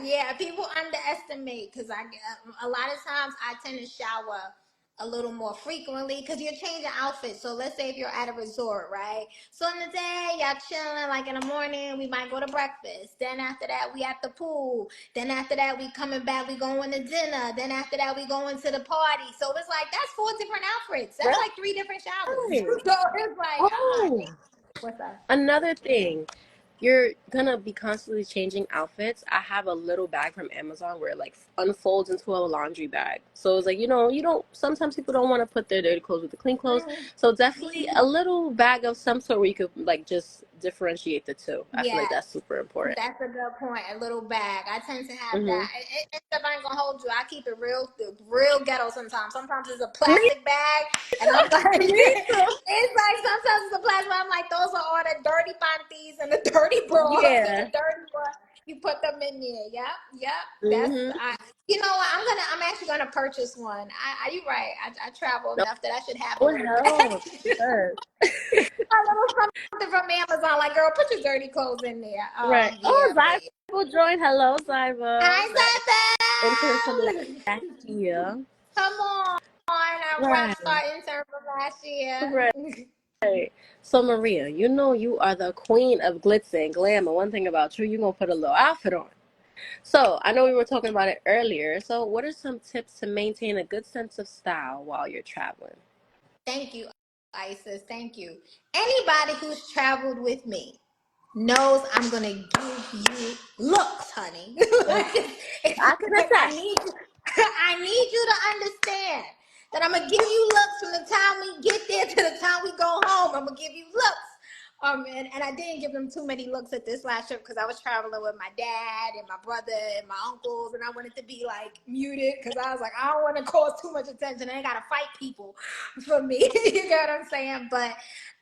yeah. People underestimate because I get a lot of times I tend to shower a little more frequently because you're changing outfits. So let's say if you're at a resort, right? So in the day, y'all chilling. Like in the morning, we might go to breakfast. Then after that, we at the pool. Then after that, we coming back. We going to dinner. Then after that, we going to the party. So it's like that's 4 different outfits. That's like 3 different showers. Really? So it's like, Oh, what's up? another thing. You're gonna be constantly changing outfits. I have a little bag from Amazon where it like unfolds into a laundry bag. So it's like, you don't, sometimes people don't want to put their dirty clothes with the clean clothes. So definitely a little bag of some sort where you could like just differentiate the two. I feel like Yes. that's super important. That's a good point. A little bag. I tend to have Hmm. that. Except I ain't gonna hold you. I keep it real ghetto sometimes. Sometimes it's a Me plastic bag, and I'm like, too. Me too. it's like sometimes it's a plastic. I'm like, those are all the dirty panties and the dirty bras and the Yeah. dirty what you put them in there. Yep, yep. That's Hmm. I. You know what? I'm actually gonna purchase one. You right. I travel enough that I should have a Oh little bag. hell. Yes. A little something from Amazon. Like, girl, put your dirty clothes in there. Right. Yeah, Oh, but Zyba joined. Hello, Zyba. hi, That intern from Isabel. last year. Come on, our rock Right. star intern from last year. Right. So Maria, you are the queen of glitz and glamour. One thing about you, you're gonna put a little outfit on. So I know we were talking about it earlier. So what are some tips to maintain a good sense of style while you're traveling? Thank you, Isis. Thank you. Anybody who's traveled with me, knows I'm gonna give you looks, honey. Mm. I can Like I attest. need you, I need you to understand that I'm gonna give you looks from the time we get there to the time we go home. I'm gonna give you looks. And I didn't give them too many looks at this last trip because I was traveling with my dad and my brother and my uncles, and I wanted to be like muted because I was like, I don't want to cause too much attention. I ain't gotta fight people for me. You know what I'm saying? But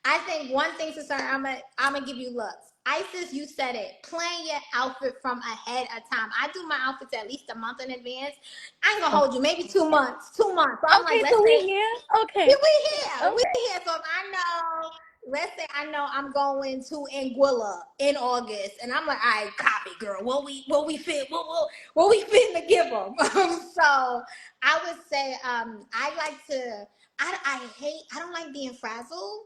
I think one thing to start, I'm gonna give you looks. Isis, you said it. Plan your outfit from ahead of time. I do my outfits at least a month in advance. I ain't gonna hold you, maybe 2 months. 2 months. So I'm like, Okay, let's so we say here. we Okay, here. We okay. here. So if I know, let's say I know I'm going to Anguilla in August, and I'm like, all right, copy, girl. What we fit to give them. So I would say, I like to. I don't like being frazzled.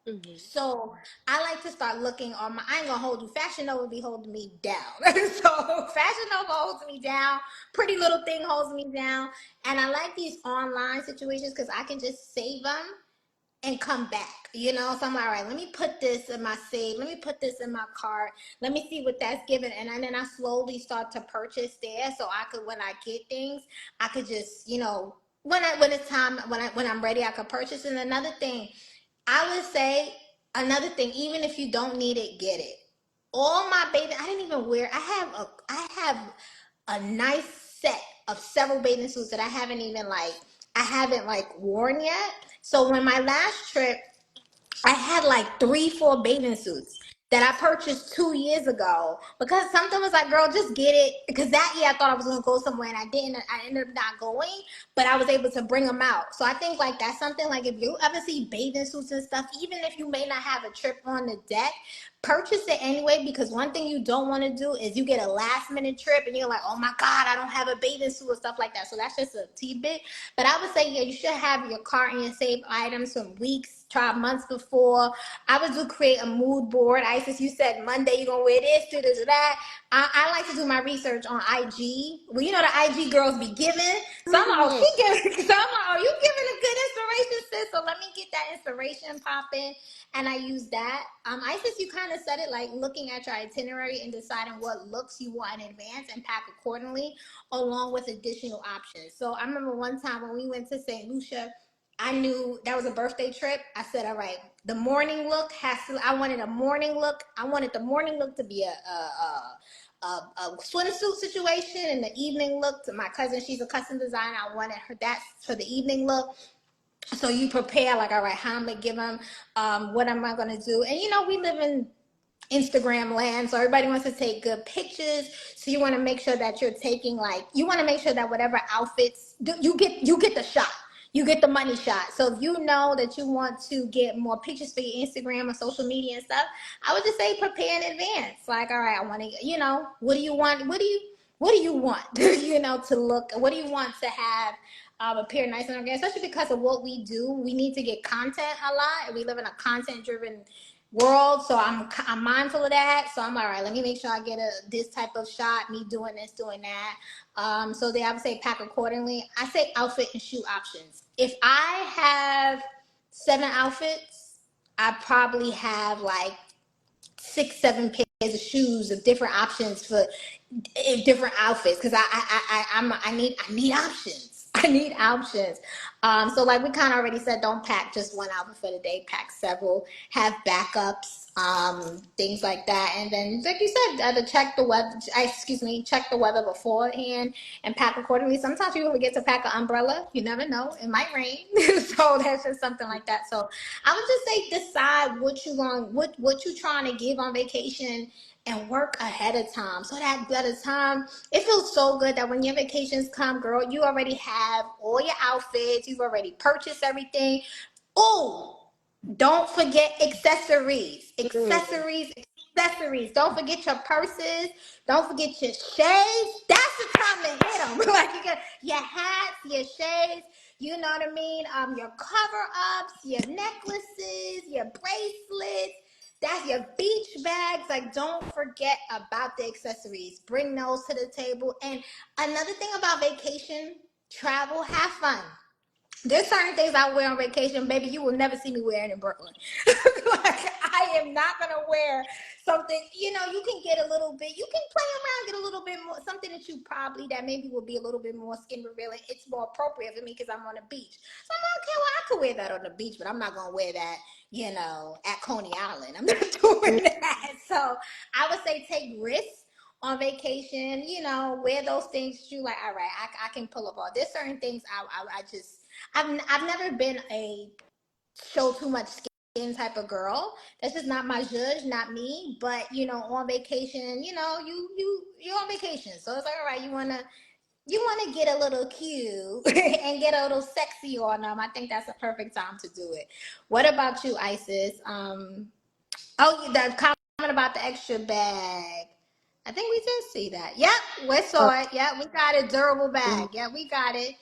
Hmm. So I like to start looking on my. I ain't gonna hold you. Fashion Nova be holding me down. So Fashion Nova holds me down. Pretty Little Thing holds me down. And I like these online situations because I can just save them and come back. So I'm like, all right, let me put this in my save. Let me put this in my cart. Let me see what that's given. And then I slowly start to purchase there. So I could, when I get things, I could just, when it's time, when I'm ready, I could purchase. And I would say another thing, even if you don't need it, get it. All my bathing, I didn't even wear. I have a nice set of several bathing suits that I haven't like worn yet. So when my last trip, I had like 3, 4 bathing suits that I purchased 2 years ago because something was like, girl, just get it. Because that year I thought I was going to go somewhere and I didn't. I ended up not going, but I was able to bring them out. So I think like that's something like if you ever see bathing suits and stuff, even if you may not have a trip on the deck, purchase it anyway, because one thing you don't want to do is you get a last minute trip and you're like, oh my God, I don't have a bathing suit or stuff like that. So that's just a tidbit. But I would say, yeah, you should have your cart and your saved items from weeks, try months before. I would do create a mood board. Isis, you said Monday you're gonna wear this, do this or that. I like to do my research on IG. Well, the IG girls be giving. So I'm like, oh, Hmm. she giving. So I'm like, oh, you giving a good inspiration, sis. So let me get that inspiration popping, and I use that. Isis, you kind of said it, like looking at your itinerary and deciding what looks you want in advance and pack accordingly, along with additional options. So I remember one time when we went to St. Lucia, I knew that was a birthday trip. I said, all right, the morning look has to. I wanted a morning look. I wanted the morning look to be a swimsuit situation, and the evening look to my cousin. She's a custom designer. I wanted her that for the evening look. So you prepare like, all right, how I'm gonna give them, what am I gonna do? And we live in Instagram land, so everybody wants to take good pictures. So you want to make sure that you're taking you want to make sure that whatever outfits you get the shot. You get the money shot. So if you know that you want to get more pictures for your Instagram or social media and stuff, I would just say prepare in advance. Like, all right, I want to, what do you want? What do you want? To look. What do you want to have? Appear nice and organic, especially because of what we do. We need to get content a lot. We live in a content-driven world, so I'm mindful of that. So I'm all right. Let me make sure I get this type of shot. Me doing this, doing that. So they have to say pack accordingly. I say outfit and shoe options. If I have 7 outfits, I probably have like 6, 7 pairs of shoes of different options for different outfits because I need options. I need options. So like we kind of already said, don't pack just one outfit for the day. Pack several. Have backups. Things like that. And then, like you said, to check the weather. Check the weather beforehand and pack accordingly. Sometimes you forget to pack an umbrella. You never know; it might rain. So that's just something like that. So I would just say decide what you trying to give on vacation and work ahead of time so that by the time it feels so good that when your vacations come, girl, you already have all your outfits, you've already purchased everything. Oh, don't forget accessories. Hmm. Accessories. Don't forget your purses. Don't forget your shades. That's the time to hit them. Like you got your hats, your shades. You know what I mean? Your cover ups, your necklaces, your bracelets. That's your beach bags. Like, don't forget about the accessories. Bring those to the table. And another thing about vacation, travel, have fun. There's certain things I wear on vacation, baby. You will never see me wearing in Brooklyn. Like I am not gonna wear something. You know, you can get a little bit. You can play around, get a little bit more. Something that you probably that maybe will be a little bit more skin revealing. It's more appropriate for me because I'm on the beach. So I'm like, okay, well, I could wear that on the beach, but I'm not gonna wear that. You know, at Coney Island. I'm not doing that. So I would say take risks on vacation, you know, wear those things you like, all right, I can pull up all. There's certain things I just I've never been a show too much skin type of girl. That's just not my judge, not me. But you know, on vacation, you know, you're on vacation, so it's like, all right, you wanna get a little cute and get a little sexy on them. I think that's a perfect time to do it. What about you, Isis? Oh, the comment about the extra bag. I think we did see that. Yep, we Uh, saw it. Yep, we got it. Durable bag. Yep, we got it.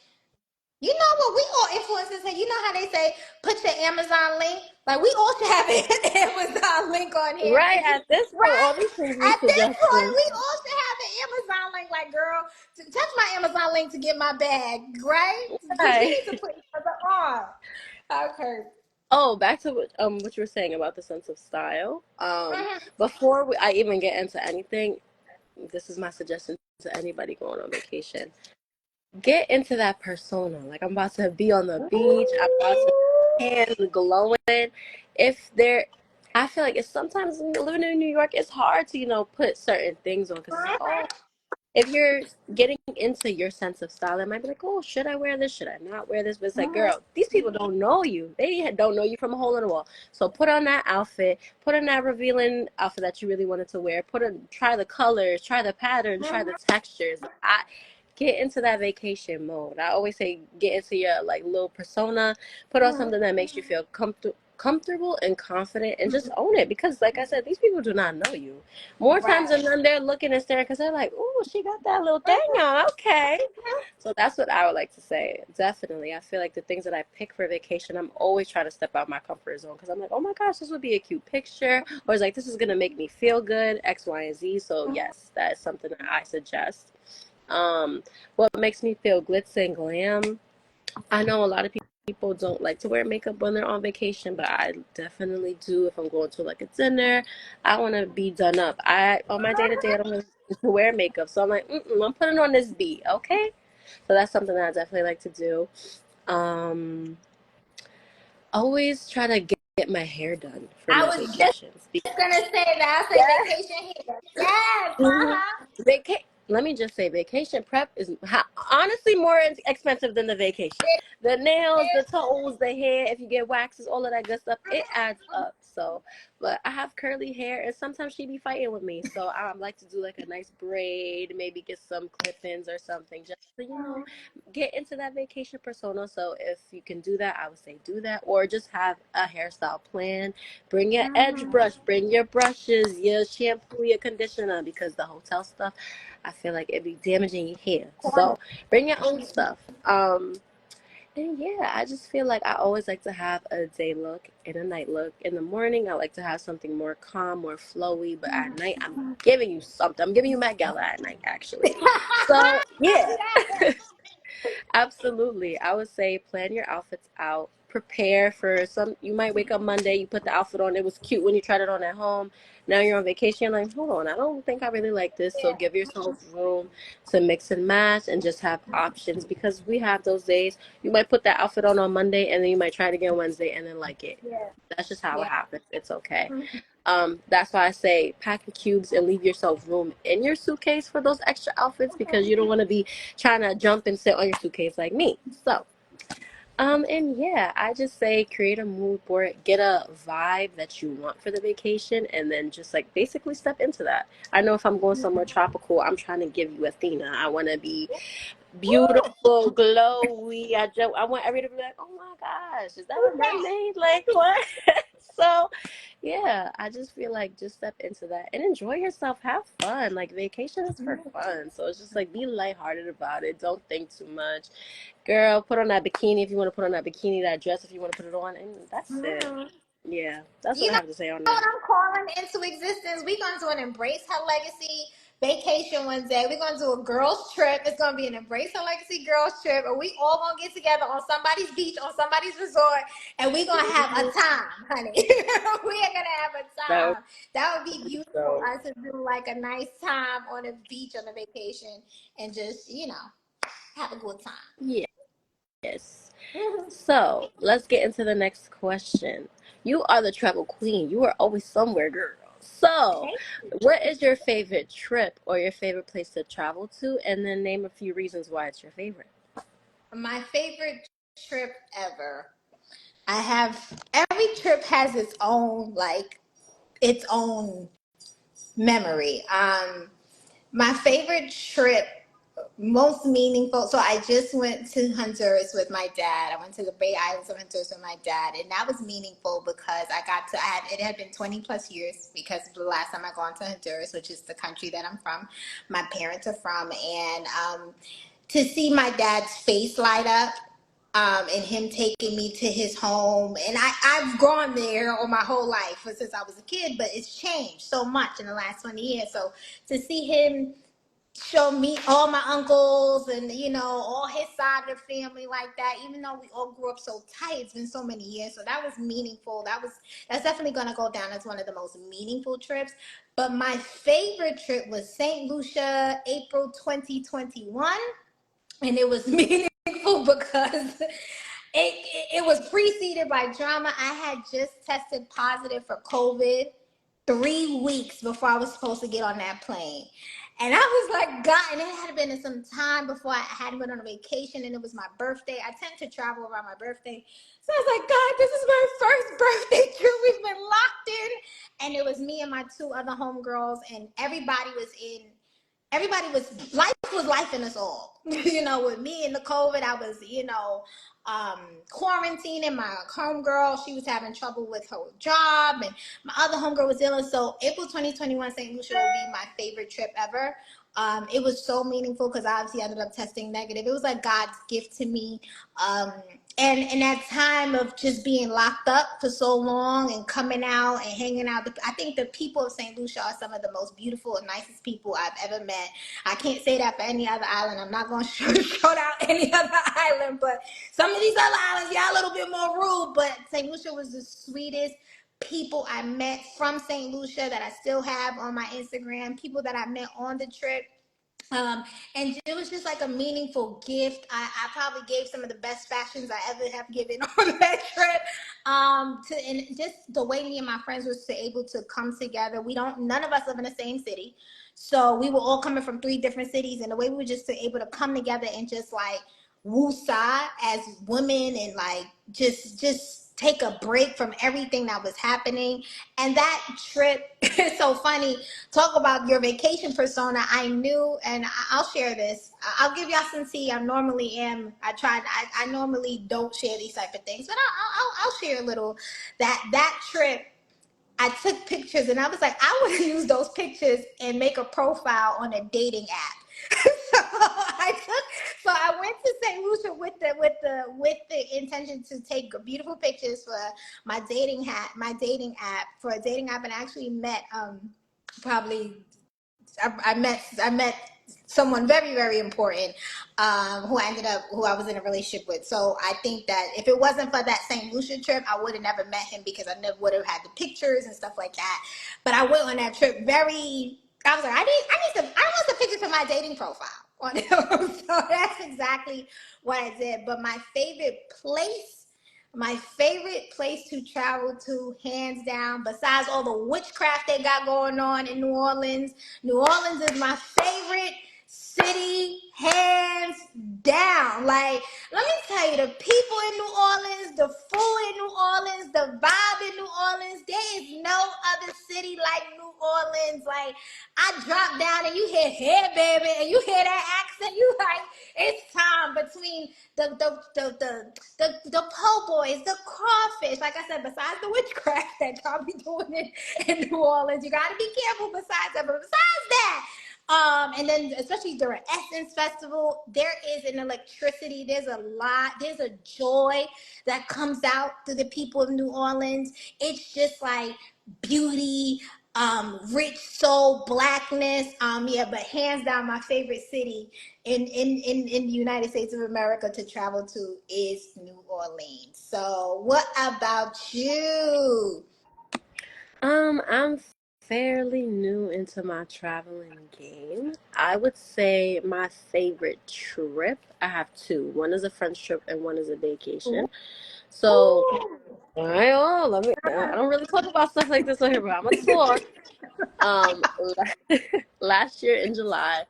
You know what? We all influencers say. You know how they say, put your Amazon link? Like, we all should have an Amazon link on here. right, And you, at this point, all right? these things we At this point, suggesting. we all should have an Amazon link. Like, girl, touch my Amazon link to get my bag, right? Because we Right. need to put each other on. Okay. Oh, back to what you were saying about the sense of style. Before I even get into anything, this is my suggestion to anybody going on vacation. Get into that persona. Like I'm about to be on the beach. I'm about to hands glowing. If there, I feel like it's sometimes living in New York, it's hard to put certain things on because it's like, oh, if you're getting into your sense of style, it might be like, oh, should I wear this? Should I not wear this? But it's like, girl, these people don't know you. They don't know you from a hole in the wall. So put on that outfit, put on that revealing outfit that you really wanted to wear. Try the colors, try the patterns, try the textures. I get into that vacation mode. I always say, get into your like little persona. Put on something that makes you feel comfortable and confident, and just own it. Because, like I said, these people do not know you. More times Right. than none, they're looking and staring because they're like, "Ooh, she got that little thing on." Okay, so that's what I would like to say. Definitely, I feel like the things that I pick for vacation, I'm always trying to step out my comfort zone because I'm like, "Oh my gosh, this would be a cute picture," or it's like, "This is gonna make me feel good." X, Y, and Z. So yes, that is something that I suggest. Um, what makes me feel glitz and glam? I know a lot of people don't like to wear makeup when they're on vacation, but I definitely do. If I'm going to like a dinner, I want to be done up. I on my day to day, I don't really like to wear makeup, so I'm like, I'm putting on this beat, okay? So that's something that I definitely like to do. Um, always try to get my hair done for I my was just vacations. gonna say that. I say Yes. vacation here. Yes. hmm Let me just say, vacation prep is honestly more expensive than the vacation. The nails, the toes, the hair, if you get waxes, all of that good stuff, it adds up. So, but I have curly hair, and sometimes she be fighting with me. So I like to do like a nice braid, maybe get some clip-ins or something, just to, get into that vacation persona. So if you can do that, I would say do that, or just have a hairstyle plan. Bring your edge brush, bring your brushes, your shampoo, your conditioner, because the hotel stuff, I feel like it'd be damaging your hair. So bring your own stuff. And yeah, I just feel like I always like to have a day look and a night look. In the morning, I like to have something more calm, more flowy, but at night, I'm giving you something. I'm giving you Met Gala at night, actually. So yeah. Absolutely. I would say plan your outfits out. Prepare for some. You might wake up Monday, you put the outfit on. It was cute when you tried it on at home. Now you're on vacation. You're like, hold on, I don't think I really like this. So give yourself room to mix and match and just have options because we have those days. You might put that outfit on Monday and then you might try it again Wednesday and then like it. Yeah. That's just how it Yeah. happens. It's okay. That's why I say pack your cubes and leave yourself room in your suitcase for those extra outfits because you don't want to be trying to jump and sit on your suitcase like me. So, and yeah, I just say create a mood board, get a vibe that you want for the vacation, and then just like basically step into that. I know if I'm going somewhere tropical, I'm trying to give you Athena. I want to be beautiful, glowy. I want everybody to be like, oh my gosh, is that a mermaid? Like what? So, yeah, I just feel like just step into that and enjoy yourself. Have fun. Like vacation is for fun. So it's just like be lighthearted about it. Don't think too much. Girl, put on that bikini if you want to put on that bikini, that dress if you want to put it on, and that's it. Yeah, that's what You I know have to say on what that. I'm calling into existence? We're going to embrace her legacy. vacation one day. We're gonna do a girls trip. It's gonna be an Embrace Her Legacy girls trip, and we all gonna get together on somebody's beach, on somebody's resort, and we gonna have a time, honey. We are gonna have a That would time. That would be be beautiful for so. us to do like a nice time on a beach on a vacation and just, have a good time. Yes. So let's get into the next question. You are the travel queen. You are always somewhere, girl. So, Thank what is your favorite trip or your favorite place to travel to? And then name a few reasons why it's your favorite. My favorite trip ever. I have every trip has its own memory. My favorite trip, most meaningful. So I just went to Honduras with my dad. I went to the Bay Islands of Honduras with my dad, and that was meaningful because it had been 20 plus years because the last time I gone to Honduras, which is the country that I'm from, my parents are from, and to see my dad's face light up. And him taking me to his home, and I've gone there all my whole life since I was a kid, but it's changed so much in the last 20 years. So to see him show me all my uncles and all his side of the family like that, even though we all grew up so tight, it's been so many years, so that was meaningful. That's definitely going to go down as one of the most meaningful trips. But my favorite trip was St. Lucia, April 2021, and it was meaningful because it was preceded by drama. I had just tested positive for COVID 3 weeks before I was supposed to get on that plane. And I was like, God, and it had been some time before I hadn't been on a vacation, and it was my birthday. I tend to travel around my birthday. So I was like, God, this is my first birthday trip. We've been locked in. And it was me and my two other homegirls, and life in us all. With me and the COVID, I was, quarantining. My homegirl, she was having trouble with her job, and my other homegirl was ill. So April 2021, St. Lucia will be my favorite trip ever. It was so meaningful because obviously I ended up testing negative. It was like God's gift to me. Um, and in that time of just being locked up for so long and coming out and hanging out, I think the people of St. Lucia are some of the most beautiful and nicest people I've ever met. I can't say that for any other island. I'm not going to shout out any other island, but some of these other islands, y'all a little bit more rude, but St. Lucia was the sweetest people I met from St. Lucia that I still have on my Instagram, people that I met on the trip. And it was just like a meaningful gift. I probably gave some of the best fashions I ever have given on that trip. And just the way me and my friends was able to come together. None of us live in the same city. So we were all coming from 3 different cities, and the way we were just able to come together and just like woosah as women and like just take a break from everything that was happening. And that trip is so funny. Talk about your vacation persona. I knew, and I'll share this. I'll give y'all some tea. I normally am. I normally don't share these type of things, but I'll share a little. That trip, I took pictures, and I was like, I would use those pictures and make a profile on a dating app. So I went to St. Lucia with the intention to take beautiful pictures for my dating app for a dating app, and I actually met probably I met someone very, very important, who I was in a relationship with. So I think that if it wasn't for that St. Lucia trip, I would have never met him because I never would have had the pictures and stuff like that. But I went on that trip I was like, I want some pictures for my dating profile on him. So that's exactly what I did. But my favorite place to travel to, hands down, besides all the witchcraft they got going on in New Orleans, New Orleans is my favorite city, hands down. Like, let me tell you, the people in New Orleans, the food in New Orleans, the vibe in New Orleans, there is no other city like New Orleans. Like, I drop down and you hear "Hey baby" and you hear that accent, you like, it's time between the po' boys, the crawfish. Like I said, besides the witchcraft that y'all be doing in New Orleans, you gotta be careful besides that. But besides that, and then especially during Essence Festival, there is an electricity. There's a joy that comes out through the people of New Orleans. It's just like beauty, rich soul blackness. Yeah, but hands down, my favorite city in the United States of America to travel to is New Orleans. So, what about you? I'm fairly new into my traveling game. I would say my favorite trip, I have two. One is a friend's trip and one is a vacation. So, all right, oh, I don't really talk about stuff like this on here, but I'm gonna talk. Last year in July,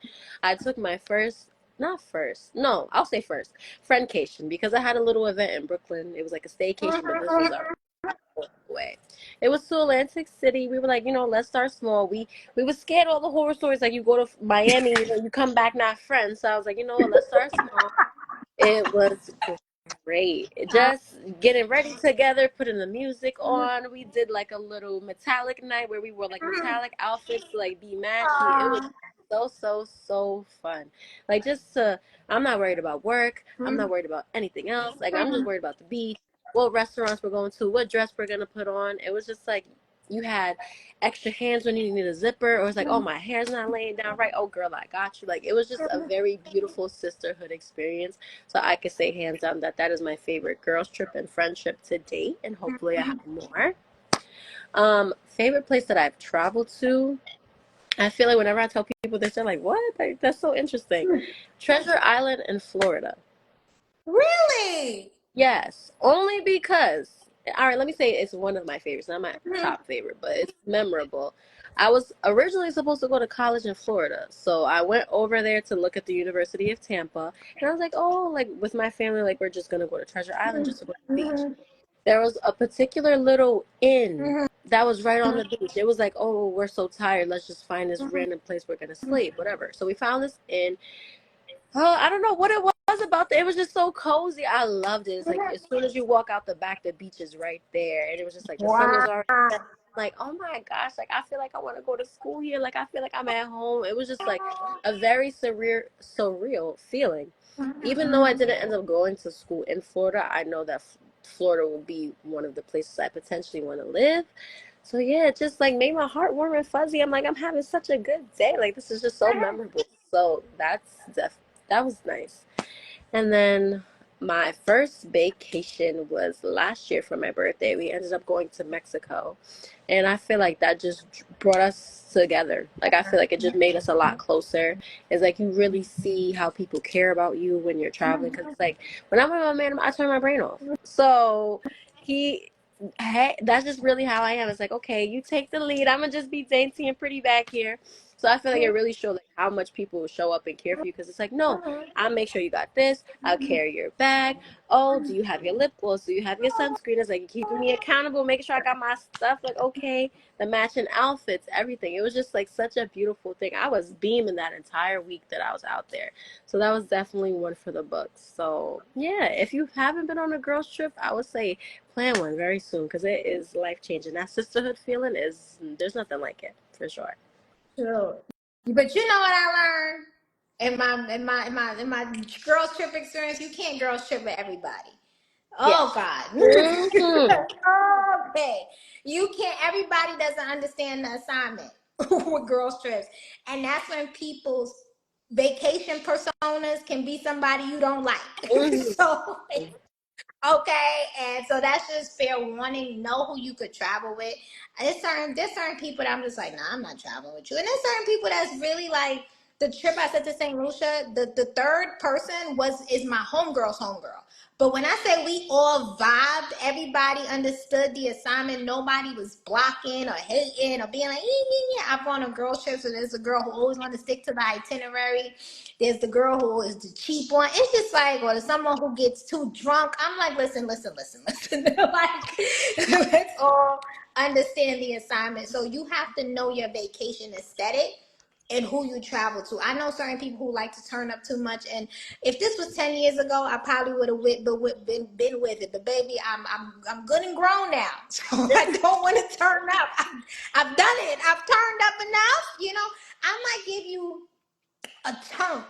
I took my first, not first, no, I'll say first, friendcation because I had a little event in Brooklyn. It was like a staycation, but this was our way. It was to Atlantic City. We were like, let's start small. We were scared of all the horror stories. Like you go to Miami, you come back not friends. So I was like, you know what, let's start small. It was great. Just getting ready together, putting the music on. We did like a little metallic night where we wore like metallic outfits to like be matchy. It was so fun. Like I'm not worried about work. I'm not worried about anything else. Like I'm just worried about the beach, what restaurants we're going to, what dress we're gonna put on. It was just like you had extra hands when you need a zipper, or it's like, oh, my hair's not laying down right. Oh, girl, I got you. Like it was just a very beautiful sisterhood experience. So I could say hands down that that is my favorite girls trip and friendship to date, and hopefully I have more. Favorite place that I've traveled to. I feel like whenever I tell people this, they're like, "What? Like, that's so interesting." Treasure Island in Florida. Really? Yes, only because. All right, let me say it's one of my favorites, not my top favorite, but it's memorable. I was originally supposed to go to college in Florida, so I went over there to look at the University of Tampa, and I was like, oh, like with my family, like we're just gonna go to Treasure Island just to go to the beach. There was a particular little inn that was right on the beach. It was like, oh, we're so tired, let's just find this random place we're gonna sleep, whatever. So we found this inn. Oh, I don't know what it was about it was just so cozy. I loved it. It's like as soon as you walk out the back, the beach is right there, and it was just like the sun was Wow. already set. Like, oh my gosh, like I feel like I want to go to school here. Like I feel like I'm at home. It was just like a very surreal feeling. Even though I didn't end up going to school in Florida, I know that Florida will be one of the places I potentially want to live. So yeah, it just like made my heart warm and fuzzy. I'm like, I'm having such a good day. Like this is just so memorable. So that was nice. And then my first vacation was last year for my birthday. We ended up going to Mexico. And I feel like that just brought us together. Like I feel like it just made us a lot closer. It's like you really see how people care about you when you're traveling. Because it's like when I'm with my man, I turn my brain off. So he hey, that's just really how I am. It's like, okay, you take the lead. I'm gonna just be dainty and pretty back here. So I feel like it really showed like how much people will show up and care for you because it's like, no, I'll make sure you got this. I'll carry your bag. Oh, do you have your lip gloss? Do you have your sunscreen? It's like keeping me accountable, making sure I got my stuff. Like, okay, the matching outfits, everything. It was just like such a beautiful thing. I was beaming that entire week that I was out there. So that was definitely one for the books. So yeah, if you haven't been on a girls trip, I would say plan one very soon because it is life changing. That sisterhood feeling is there's nothing like it for sure. True. But you know what I learned in my girls trip experience? You can't girls trip with everybody. Oh Yes. God. Hmm. Okay. You can't, everybody doesn't understand the assignment with girls trips. And that's when people's vacation personas can be somebody you don't like. Hmm. So okay, and so that's just fair warning. Know who you could travel with. There's certain people that I'm just like, nah, I'm not traveling with you. And there's certain people that's really like the trip I said to St. Lucia, the third person is my homegirl's homegirl. But when I say we all vibed, everybody understood the assignment. Nobody was blocking or hating or being like, I've gone on girl trips, so there's a girl who always want to stick to the itinerary. There's the girl who is the cheap one. It's just like, or there's someone who gets too drunk. I'm like, listen. Like, let's all understand the assignment. So you have to know your vacation aesthetic and who you travel to. I know certain people who like to turn up too much, and if this was 10 years ago, I probably would have been with it. But baby, I'm good and grown now, so I don't want to turn up. I've done it. I've turned up enough. I might give you a tongue.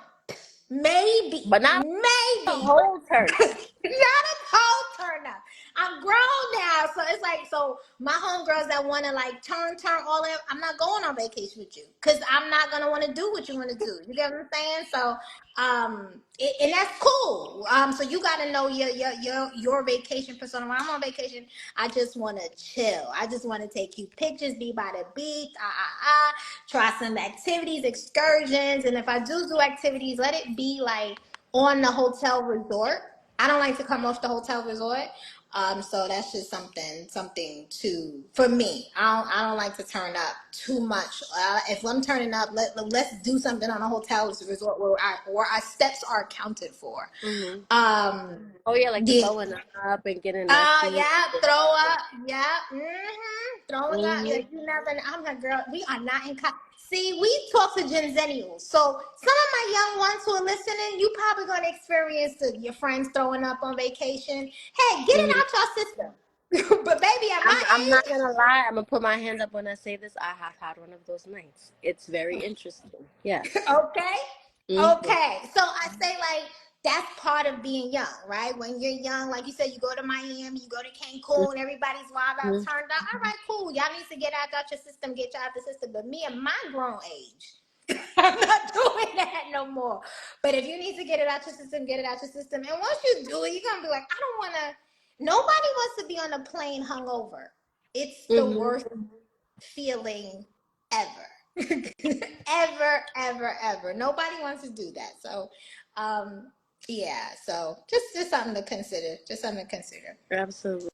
Maybe, But not a maybe, whole turn up. not a whole turn up. I'm grown now. So it's like, so my homegirls that want to like turn all that, I'm not going on vacation with you because I'm not going to want to do what you want to do. You get what I'm saying? So, and that's cool. So you got to know your vacation persona. When I'm on vacation, I just want to chill. I just want to take you pictures, be by the beach, try some activities, excursions. And if I do activities, let it be like on the hotel resort. I don't like to come off the hotel resort. So that's just something to for me. I don't like to turn up too much. If I'm turning up, let's do something on a hotel resort where our steps are accounted for. Hmm. Oh yeah, like the Yeah. throwing up and getting messy. Yeah, throw up. Yeah, throwing up. Yeah, Mm-hmm. you never. I'm like, girl, we are not in. See, we talk to Gen So some of my young ones who are listening, you probably gonna experience your friends throwing up on vacation. Hey, get it Hmm. out your system. But baby, at my I'm not age, gonna lie. I'm gonna put my hand up when I say this. I have had one of those nights. It's very interesting. Yes. okay, Mm-hmm. okay. So I say like that's part of being young, right? When you're young, like you said, you go to Miami, you go to Cancun, everybody's wild out, Hmm. turned out. All right, cool. Y'all need to get out your system, get you out the system. But me at my grown age, I'm not doing that no more. But if you need to get it out your system, get it out your system. And once you do it, you're gonna be like, I don't wanna. Nobody wants to be on a plane hungover. It's the Hmm. worst feeling ever. Ever. Nobody wants to do that. So, yeah. So just something to consider. Just something to consider. Absolutely.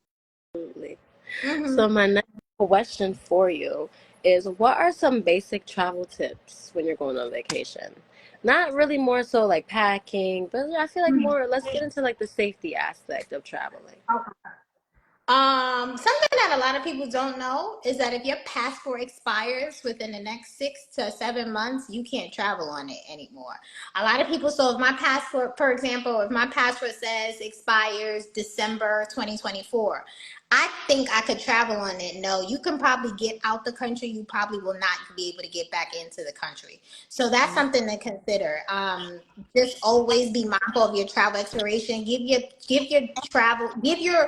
Mm-hmm. So my next question for you is, what are some basic travel tips when you're going on vacation? Not really more so like packing, but I feel like more, let's get into like the safety aspect of traveling. Something that a lot of people don't know is that if your passport expires within the next 6 to 7 months, you can't travel on it anymore. A lot of people, so if my passport, for example, if my passport says expires December 2024, I think I could travel on it. No, you can probably get out the country. You probably will not be able to get back into the country. So that's something to consider. Just always be mindful of your travel expiration. Give your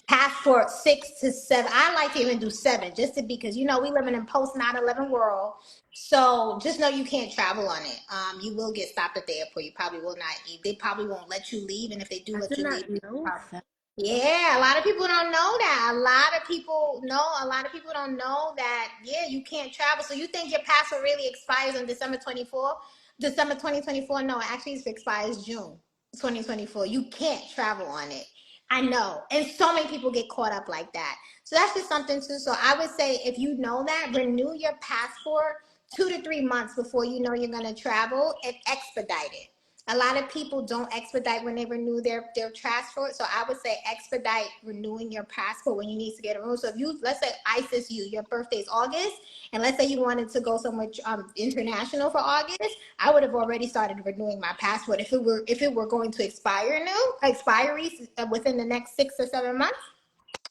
passport 6 to 7. I like to even do 7 just to because we live in a post 9/11 world. So just know you can't travel on it. You will get stopped at the airport. You probably will not. They probably won't let you leave, and if they do I let did you not leave, know that. yeah, a lot of people don't know that. A lot of people know. A lot of people don't know that. Yeah, you can't travel. So you think your passport really expires on December 24th, December 2024? No, it actually expires June 2024. You can't travel on it. I know, and so many people get caught up like that. So that's just something too. So I would say if you know that, renew your passport 2 to 3 months before you know you're going to travel and expedite it. A lot of people don't expedite when they renew their passport. So I would say expedite renewing your passport when you need to get a renewal. So if you, let's say ISIS you, your birthday is August, and let's say you wanted to go somewhere international for August, I would have already started renewing my passport if it were going to expire new expiries within the next 6 or 7 months.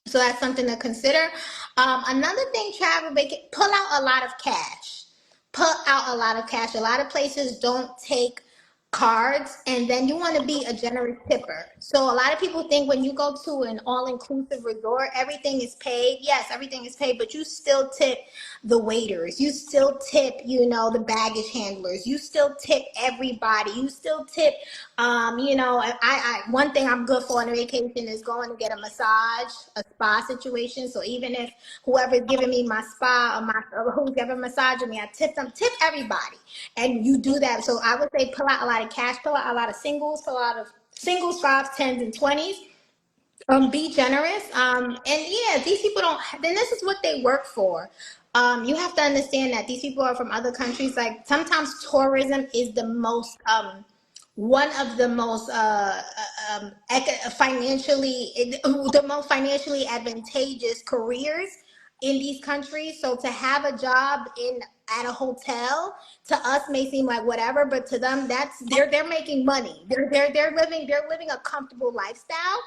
So that's something to consider. Another thing, travel, pull out a lot of cash. Pull out a lot of cash. A lot of places don't take cards, and then you want to be a generous tipper. So a lot of people think when you go to an all-inclusive resort, everything is paid. Yes, everything is paid, but you still tip the waiters. You still tip, the baggage handlers. You still tip everybody. You still tip one thing I'm good for on a vacation is going to get a massage, a spa situation. So even if whoever's giving me my spa or who's ever massaging me, I tip everybody. And you do that. So I would say pull out a lot of cash, pull out a lot of singles, pull out of singles, fives, tens, and 20s. Be generous. And yeah, these people don't. Then this is what they work for. You have to understand that these people are from other countries. Like sometimes tourism is the most one of the most the most financially advantageous careers in these countries. So to have a job in at a hotel to us may seem like whatever, but to them that's they're making money. They're living a comfortable lifestyle.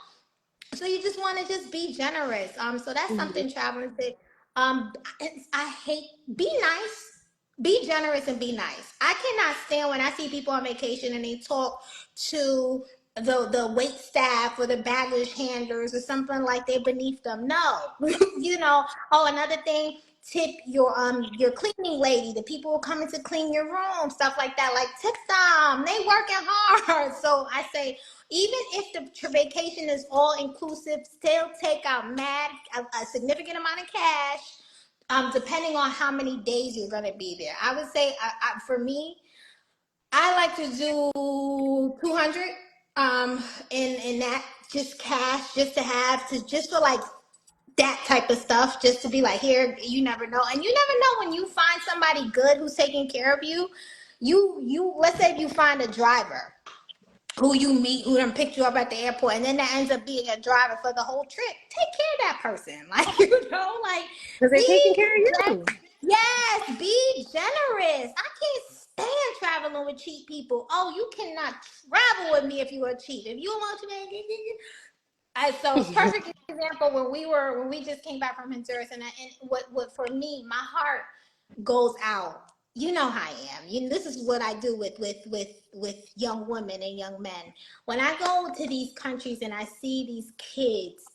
So you just want to just be generous. So that's Mhm. something traveling to. I hate be nice, be generous, and be nice. I cannot stand when I see people on vacation and they talk to the wait staff or the baggage handlers or something like they're beneath them. No, Oh, another thing, tip your cleaning lady, the people who coming to clean your room, stuff like that. Like tip them, they working hard. So I say, even if the vacation is all inclusive, still take out a significant amount of cash. Depending on how many days you're gonna be there, I would say, for me, I like to do 200 in that, just cash, just to have to, just for like that type of stuff, just to be like, here, you never know. And you never know when you find somebody good who's taking care of you. You let's say if you find a driver who you meet, who done picked you up at the airport, and then that ends up being a driver for the whole trip. Take care of that person. Like, like, Because they're taking be care of gen- you. yes, be generous. I can't stand traveling with cheap people. Oh, you cannot travel with me if you are cheap. If you want to, so perfect example, when we just came back from Honduras, and what for me, my heart goes out. You know how I am. This is what I do with young women and young men. When I go to these countries and I see these kids,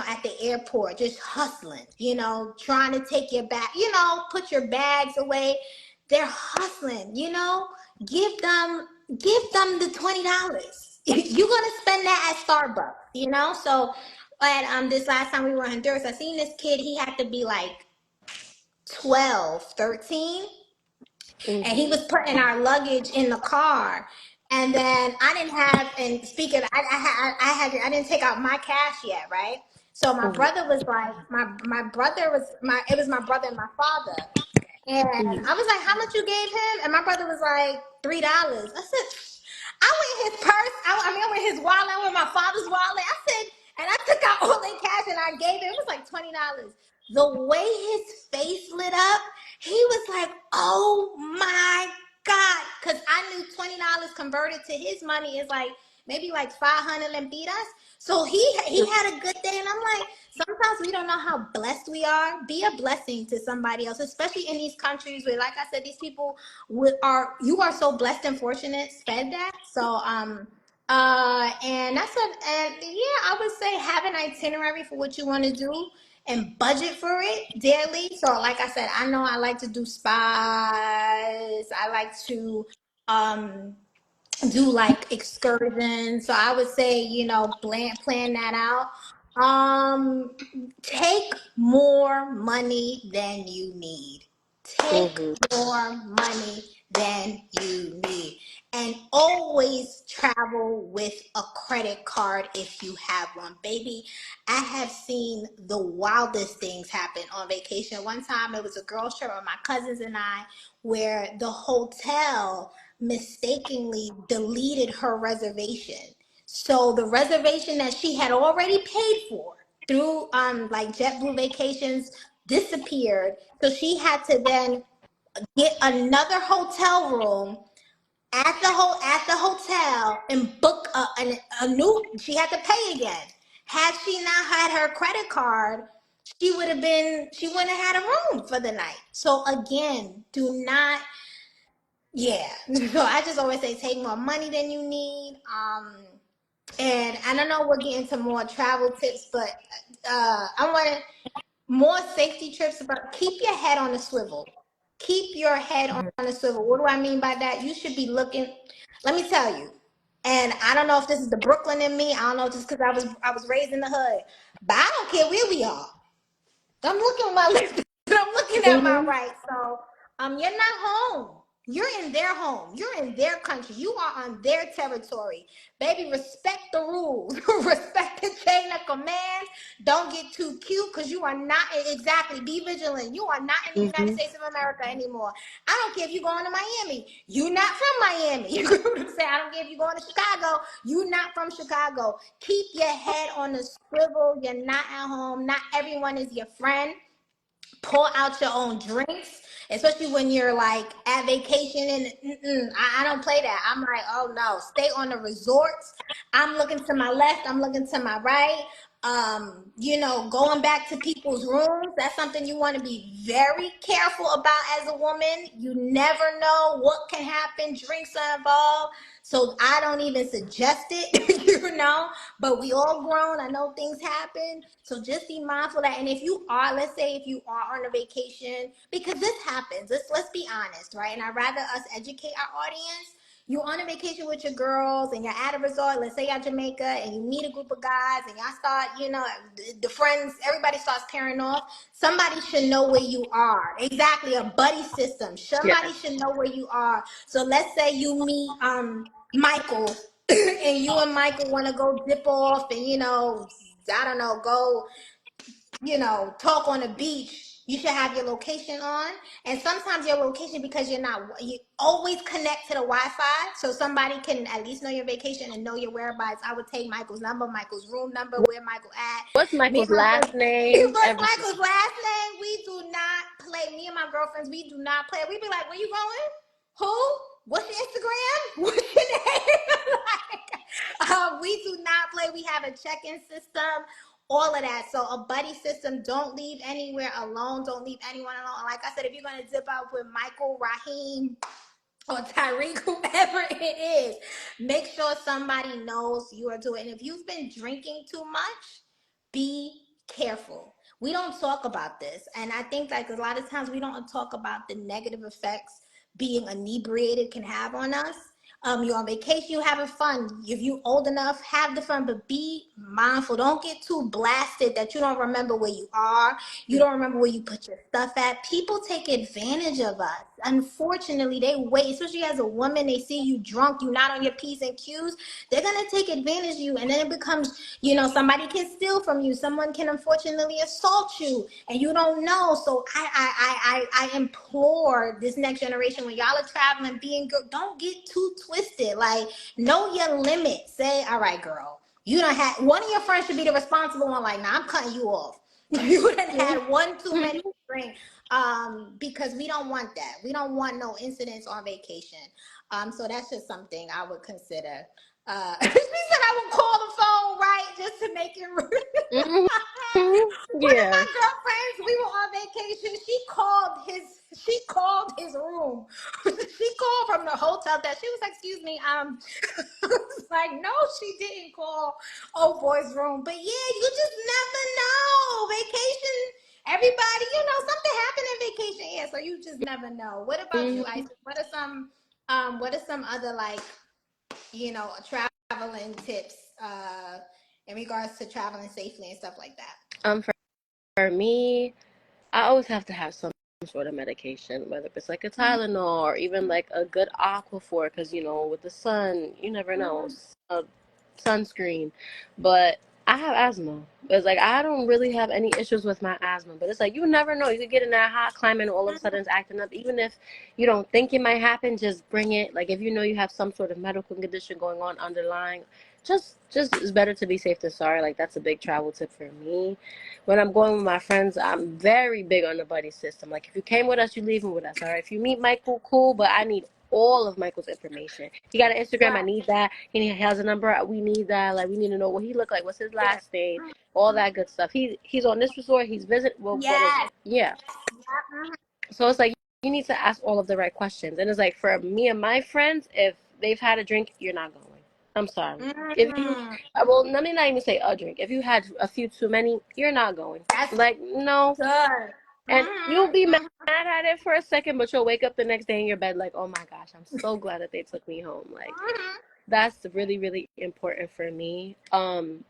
at the airport just hustling, trying to take your bag, put your bags away. They're hustling, give them the $20. You're gonna spend that at Starbucks, So at this last time we were in Honduras, I seen this kid, he had to be like 12, 13, and he Mm-hmm. was putting our luggage in the car. And then I didn't have, and speaking, I didn't take out my cash yet, right? So my brother was like, my brother was it was my brother and my father. And Mm-hmm. I was like, how much you gave him? And my brother was like, $3. I said, I went his purse. I went his wallet. I went my father's wallet. I said, and I took out all their cash and I gave it. It was like $20. The way his face lit up, he was like, oh my God. Because I knew $20 converted to his money is like maybe like 500 lempiras. So he had a good day. And I'm like, sometimes we don't know how blessed we are. Be a blessing to somebody else, especially in these countries where, like I said, these people you are so blessed and fortunate, spend that. So and that's what, and yeah, I would say have an itinerary for what you want to do and budget for it daily. So like I said, I know I like to do spas. I like to um do like excursions. So I would say, plan that out. Um, take more money than you need. Take Mm-hmm. more money than you need. And always travel with a credit card if you have one. Baby, I have seen the wildest things happen on vacation. One time it was a girls' trip with my cousins and I, where the hotel mistakenly deleted her reservation. So the reservation that she had already paid for through like JetBlue Vacations disappeared. So she had to then get another hotel room at the hotel and book a new. She had to pay again. Had she not had her credit card, she wouldn't have had a room for the night. So again, do not. Yeah. So I just always say take more money than you need. And I don't know we'll get into more travel tips, but I want more safety trips, but keep your head on a swivel. Keep your head on a swivel. What do I mean by that? You should be looking, let me tell you. And I don't know if this is the Brooklyn in me. I don't know, just because I was raised in the hood. But I don't care where we are. I'm looking at my left. I'm looking at my Mm-hmm. right. So you're not home. You're in their home. You're in their country. You are on their territory. Baby, respect the rules. Respect the chain of command. Don't get too cute because you are not exactly. Be vigilant. You are not in the United Mm-hmm. States of America anymore. I don't care if you're going to Miami. You're not from Miami. You know what I'm saying? I don't care if you're going to Chicago. You're not from Chicago. Keep your head on the swivel. You're not at home. Not everyone is your friend. Pour out your own drinks, especially when you're like at vacation. And I don't play that. I'm like, oh no, stay on the resorts. I'm looking to my left. I'm looking to my right. Going back to people's rooms, that's something you want to be very careful about as a woman. You never know what can happen. Drinks are involved. So I don't even suggest it, but we all grown. I know things happen. So just be mindful of that. And let's say if you are on a vacation, because this happens, let's be honest, right? And I'd rather us educate our audience. You on a vacation with your girls and you're at a resort, let's say you're at Jamaica, and you meet a group of guys and y'all start, the friends, everybody starts pairing off. Somebody should know where you are. Exactly, a buddy system. Somebody Yes. should know where you are. So let's say you meet Michael and you and Michael want to go dip off and I don't know, go talk on the beach. You should have your location on. And sometimes your location, because you always connect to the Wi-Fi, so somebody can at least know your vacation and know your whereabouts. I would take Michael's number, Michael's room number, where Michael at. What's Me Michael's and my last friends, name? what's Everything. Michael's last name? We do not play. Me and my girlfriends, we do not play. We be like, where you going? Who? What's your Instagram? What's your name? We do not play. We have a check-in system, all of that. So a buddy system. Don't leave anywhere alone. Don't leave anyone alone. Like I said, if you're gonna dip out with Michael, Raheem, or Tyreek, whoever it is, make sure somebody knows you are doing it. And if you've been drinking too much, be careful. We don't talk about this. And I think like a lot of times we don't talk about the negative effects being inebriated can have on us. You're on vacation, you're having fun. If you're old enough, have the fun, but be mindful. Don't get too blasted that you don't remember where you are. You don't remember where you put your stuff at. People take advantage of us. Unfortunately, they wait, especially as a woman, they see you drunk, you're not on your P's and Q's. They're going to take advantage of you. And then it becomes, somebody can steal from you. Someone can unfortunately assault you and you don't know. So I implore this next generation, when y'all are traveling, being good, don't get too twisted. Like, know your limit. Say, all right, girl, you don't have one of your friends should be the responsible one. Like, nah, I'm cutting you off. You done had one too many drinks. Because we don't want that. We don't want no incidents on vacation. So that's just something I would consider. She said I would call the phone, right, just to make it rude. Hmm. One of my Yeah. girlfriends, we were on vacation. She called his room. She called from the hotel that she was like, excuse me, I was like, no, she didn't call old boy's room. But yeah, you just never know. Vacation, everybody, something happened in vacation. Yeah, so you just never know. What about you, Hmm. Isis? What are some other like, traveling tips in regards to traveling safely and stuff like that? For me, I always have to have some sort of medication, whether it's like a Tylenol or even like a good Aquaphor, because with the sun, you never know, sunscreen. But I have asthma. It's like I don't really have any issues with my asthma, but it's like you never know. You could get in that hot climate and all of a sudden it's acting up. Even if you don't think it might happen, just bring it. Like if you know you have some sort of medical condition going on underlying, just it's better to be safe than sorry. Like that's a big travel tip for me. When I'm going with my friends, I'm very big on the buddy system. Like if you came with us, you leaving with us. All right. If you meet Michael, cool, but I need all of Michael's information. He got an Instagram, I Right. need that. He has a number, we need that. Like we need to know what he looked like, what's his Yeah. last name, all that good stuff. He's on this resort, he's visit. Well, what is Yes. it? Yeah. Yeah. So it's like you need to ask all of the right questions. And it's like for me and my friends, if they've had a drink, you're not going. I'm sorry. If you, Mm, well, let me not even say a drink. If you had a few too many, you're not going. that's Like no, good. and you'll be mad Mm-hmm. at it for a second, but you'll wake up the next day in your bed like, oh my gosh, I'm so glad that they took me home. Like Mm-hmm. that's really, really important for me.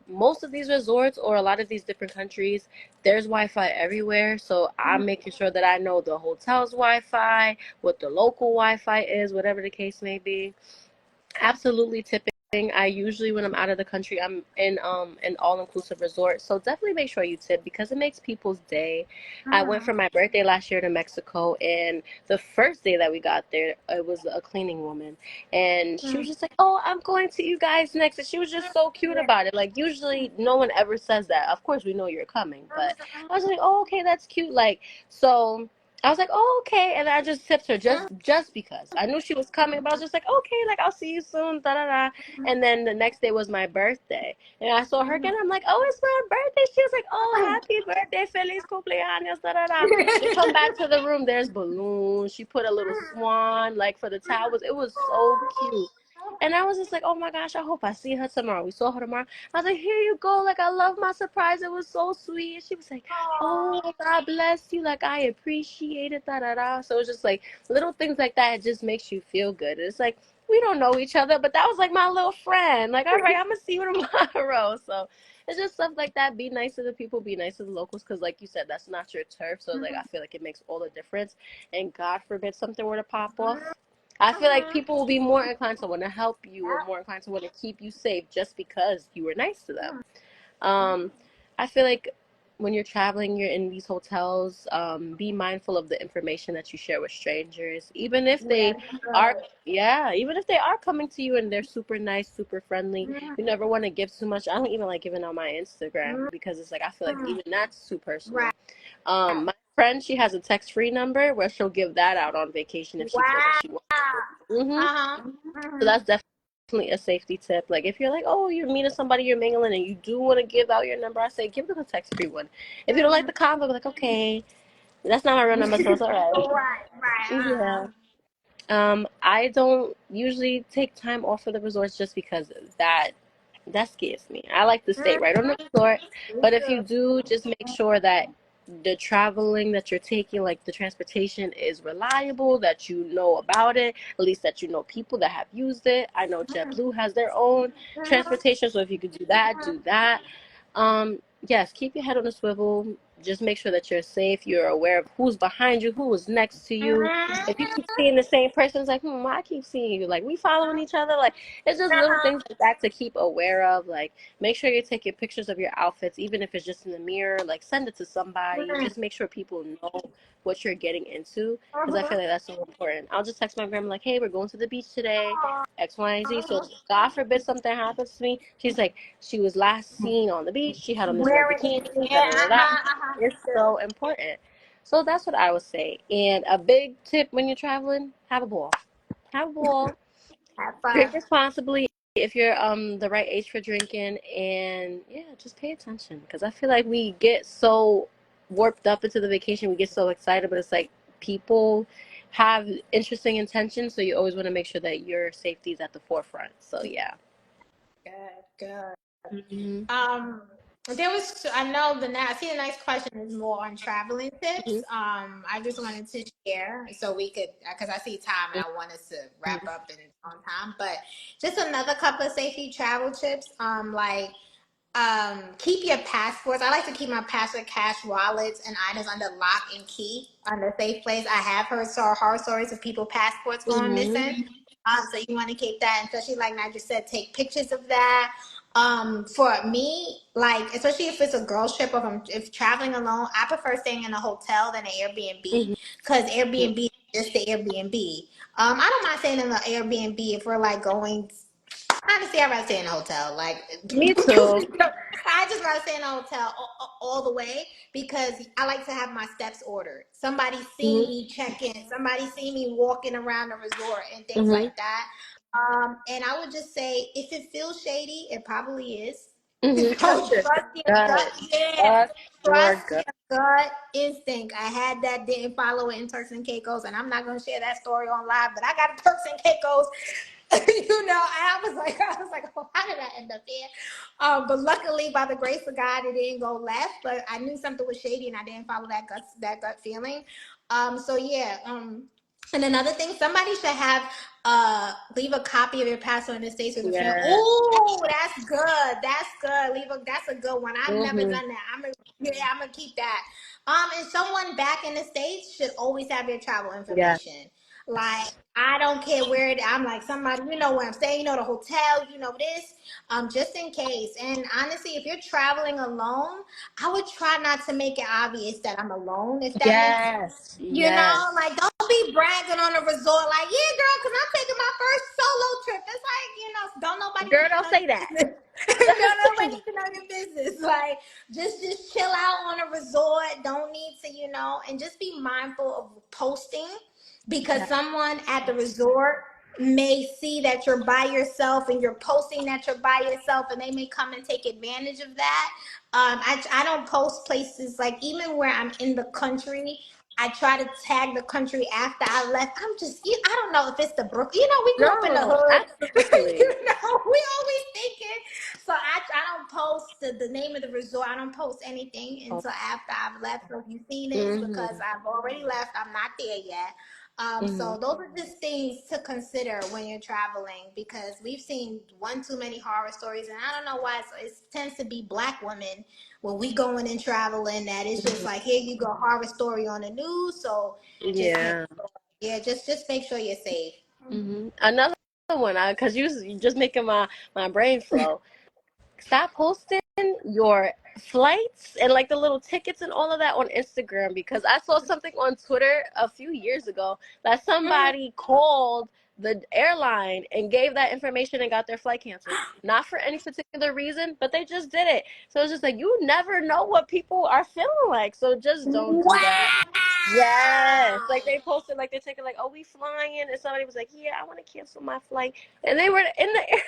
Most of these resorts or a lot of these different countries, there's Wi-Fi everywhere. So I'm making sure that I know the hotel's Wi-Fi, what the local Wi-Fi is, whatever the case may be. Absolutely tipping. I usually when I'm out of the country, I'm in an all-inclusive resort. So definitely make sure you tip because it makes people's day. I went Mm-hmm. for my birthday last year to Mexico, and the first day that we got there, it was a cleaning woman, and she was just like, "Oh, I'm going to you guys next," and she was just so cute Yeah. about it. Like usually, no one ever says that. Of course, we know you're coming, but I was like, "Oh, okay, that's cute." Like so. I was like, oh, okay. And I just tipped her just because. I knew she was coming, but I was just like, okay, like I'll see you soon, da da da. And then the next day was my birthday. And I saw her again. I'm like, oh, it's my birthday. She was like, oh, happy birthday, feliz cumpleaños, da da da. We come back to the room, there's balloons. She put a little swan like for the towels. It was so cute. And I was just like, oh my gosh, I hope I see her tomorrow. We saw her tomorrow. I was like, here you go. Like, I love my surprise. It was so sweet. And she was like, oh, God bless you. Like, I appreciate it. Da da da. So it's just like little things like that. It just makes you feel good. It's like we don't know each other, but that was like my little friend. Like, all right, I'm gonna see you tomorrow. So it's just stuff like that. Be nice to the people. Be nice to the locals, because like you said, that's not your turf. So like, I feel like it makes all the difference. And God forbid something were to pop off. I feel like people will be more inclined to want to help you, or more inclined to want to keep you safe just because you were nice to them. Um, I feel like when you're traveling, you're in these hotels, be mindful of the information that you share with strangers, even if Yeah. they are, yeah, even if they are coming to you and they're super nice, super friendly. You never want to give too much. I don't even like giving out my Instagram, because it's like I feel like even that's too Right. personal. My friend, she has a text-free number where she'll give that out on vacation if she feels like Wow. she wants to. Uh-huh. So that's definitely a safety tip. Like if you're like, oh, you're meeting somebody, you're mingling, and you do want to give out your number, I say give them a text-free one. If you don't like the combo, be like, okay, that's not my real number, so it's all right. Right, right. Yeah. I don't usually take time off of the resorts just because that scares me. I like to stay right on the resort, but if you do, just make sure that the traveling that you're taking, like the transportation, is reliable, that you know about it, at least that you know people that have used it. I know JetBlue has their own transportation, so if you could do that, do that. Yes, keep your head on a swivel. Just make sure that you're safe. You're aware of who's behind you, who is next to you. If you keep seeing the same person, it's like, why I keep seeing you? Like, we following each other? Like, it's just little things like that to keep aware of. Like, make sure you're taking pictures of your outfits, even if it's just in the mirror. Like, send it to somebody. Just make sure people know what you're getting into, because I feel like that's so important. I'll just text my grandma, like, hey, we're going to the beach today, X, Y, and Z. So, God forbid something happens to me. She's like, she was last seen on the beach. She had on this red Wearing, bikini, da yeah, da da da. It's so important. So that's what I would say. And a big tip when you're traveling, have a ball. Have a ball. have fun. Drink responsibly if you're the right age for drinking, and yeah, just pay attention, because I feel like we get so warped up into the vacation, we get so excited, but it's like people have interesting intentions, so you always want to make sure that your safety is at the forefront. So yeah. Good, good. Hmm. Um, there was, I know I see the next question is more on traveling tips. Hmm. I just wanted to share so we could, because I see time and I want us to wrap Hmm. up in on time, but just another couple of safety travel tips. Like keep your passports. I like to keep my passport, cash, wallets, and items under lock and key under safe place. I have heard horror stories of people passports going Hmm. missing. So you want to keep that, and especially like Nigel said, take pictures of that. For me, like especially if it's a girls trip or if traveling alone, I prefer staying in a hotel than an Airbnb, Hmm. because Airbnb is just the Airbnb. I don't mind staying in an Airbnb if we're like going. Honestly, I'd rather stay in a hotel. Like, Me too. I just rather stay in a hotel all the way, because I like to have my steps ordered. Somebody see Hmm. me check in. Somebody see me walking around the resort and things Hmm. like that. And I would just say, if it feels shady, it probably is. Hmm. Trust So your trust your gut. gut. Yeah, Trust your trust gut. your gut instinct. I had that, didn't follow it in Turks and Caicos, and I'm not gonna share that story on live. But I got a Turks and Caicos. I was like, oh, how did I end up here? But luckily, by the grace of God, it didn't go left. But I knew something was shady, and I didn't follow that gut feeling. So yeah. And another thing, somebody should have leave a copy of your passport in the States with a friend. Yeah. Oh, that's good. That's good. That's a good one. I've never Hmm. done that. I'm gonna keep that. And someone back in the States should always have your travel Yeah. information. Like, I don't care where it. I'm like, somebody, you know where I'm staying, you know the hotel, you know this, just in case. And honestly, if you're traveling alone, I would try not to make it obvious that I'm alone. If that makes, Yes. Yes. like, don't be bragging on a resort like, yeah, girl, because I'm taking my first solo trip. It's like, don't nobody Girl, need to don't know say your that. business. Don't Don't say nobody that. need to know your excuses. Like just chill out on a resort. Don't need to, and just be mindful of posting because someone at the resort may see that you're by yourself and you're posting that you're by yourself and they may come and take advantage of that. I don't post places like even where I'm in the country. I try to tag the country after I left. I don't know if it's the Brook. We grew up in the No, hood. absolutely. We always thinking. So I don't post the name of the resort. I don't post anything Oh, until after I've left. So if you've seen it, it's because mm-hmm, I've already left. I'm not there yet. mm-hmm. So those are just things to consider when you're traveling because we've seen one too many horror stories, and I don't know why it tends to be Black women when we going and traveling that it's just like here you go horror story on the news. So just make Yeah. sure, yeah, just make sure you're safe. Another one, because you just making my brain flow. Stop posting your flights and like the little tickets and all of that on Instagram because I saw something on Twitter a few years ago that somebody called the airline and gave that information and got their flight canceled. Not for any particular reason, but they just did it. So it's just like you never know what people are feeling like. So just don't do that. Yes, like they posted, like they're taking, like, oh, we flying, and somebody was like, yeah, I want to cancel my flight, and they were in the air.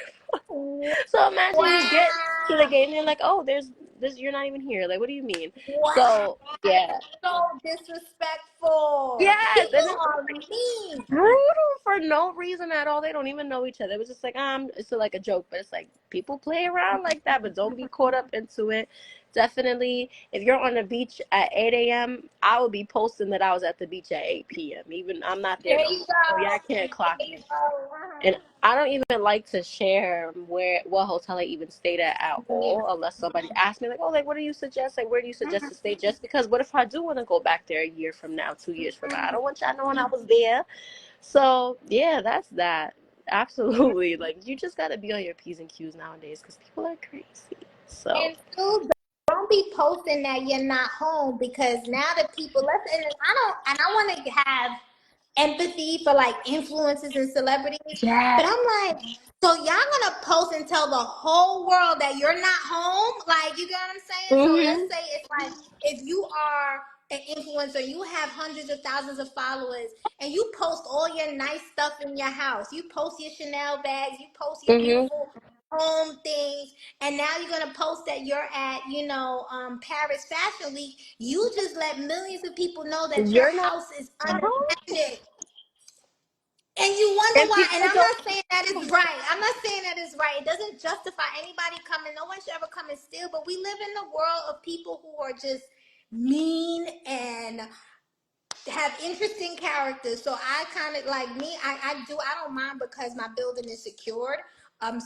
Wow. So imagine you get to the Wow. game, and they're like, oh, there's this, you're not even here. Like, what do you mean? Wow. So yeah, So disrespectful. yes, People and it's are mean. brutal for no reason at all. They don't even know each other. It was just like, it's like a joke, but it's like people play around like that, but don't be caught up into it. Definitely, if you're on the beach at 8 a.m., I will be posting that I was at the beach at 8 p.m. Even I'm not there There no you more. So yeah, go. I can't clock There you me. go. And I don't even like to share what hotel I even stayed at Yeah. all, unless somebody asks me, like, oh, like, what do you suggest? Like, where do you suggest to stay? Just because, what if I do want to go back there a year from now, 2 years from now? I don't want y'all knowing I was there. So yeah, that's that. Absolutely. Like, you just gotta be on your P's and Q's nowadays because people are crazy. So And two, don't be posting that you're not home because now that people let's and I want to have empathy for like influencers and celebrities, yeah. but I'm like, so y'all gonna post and tell the whole world that you're not home? Like, you get what I'm saying? So let's Mhm. say it's like if you are an influencer, you have hundreds of thousands of followers, and you post all your nice stuff in your house. You post your Chanel bags, you post your Mhm. beautiful home things, and now you're gonna post that you're at, Paris Fashion Week. You just let millions of people know that your You're not house is home, unattended. And you wonder and why, and people I'm don't. not saying that is right. I'm not saying that is right. It doesn't justify anybody coming. No one should ever come and steal, but we live in the world of people who are just mean and have interesting characters. So I kind of like me. I don't mind because my building is secured.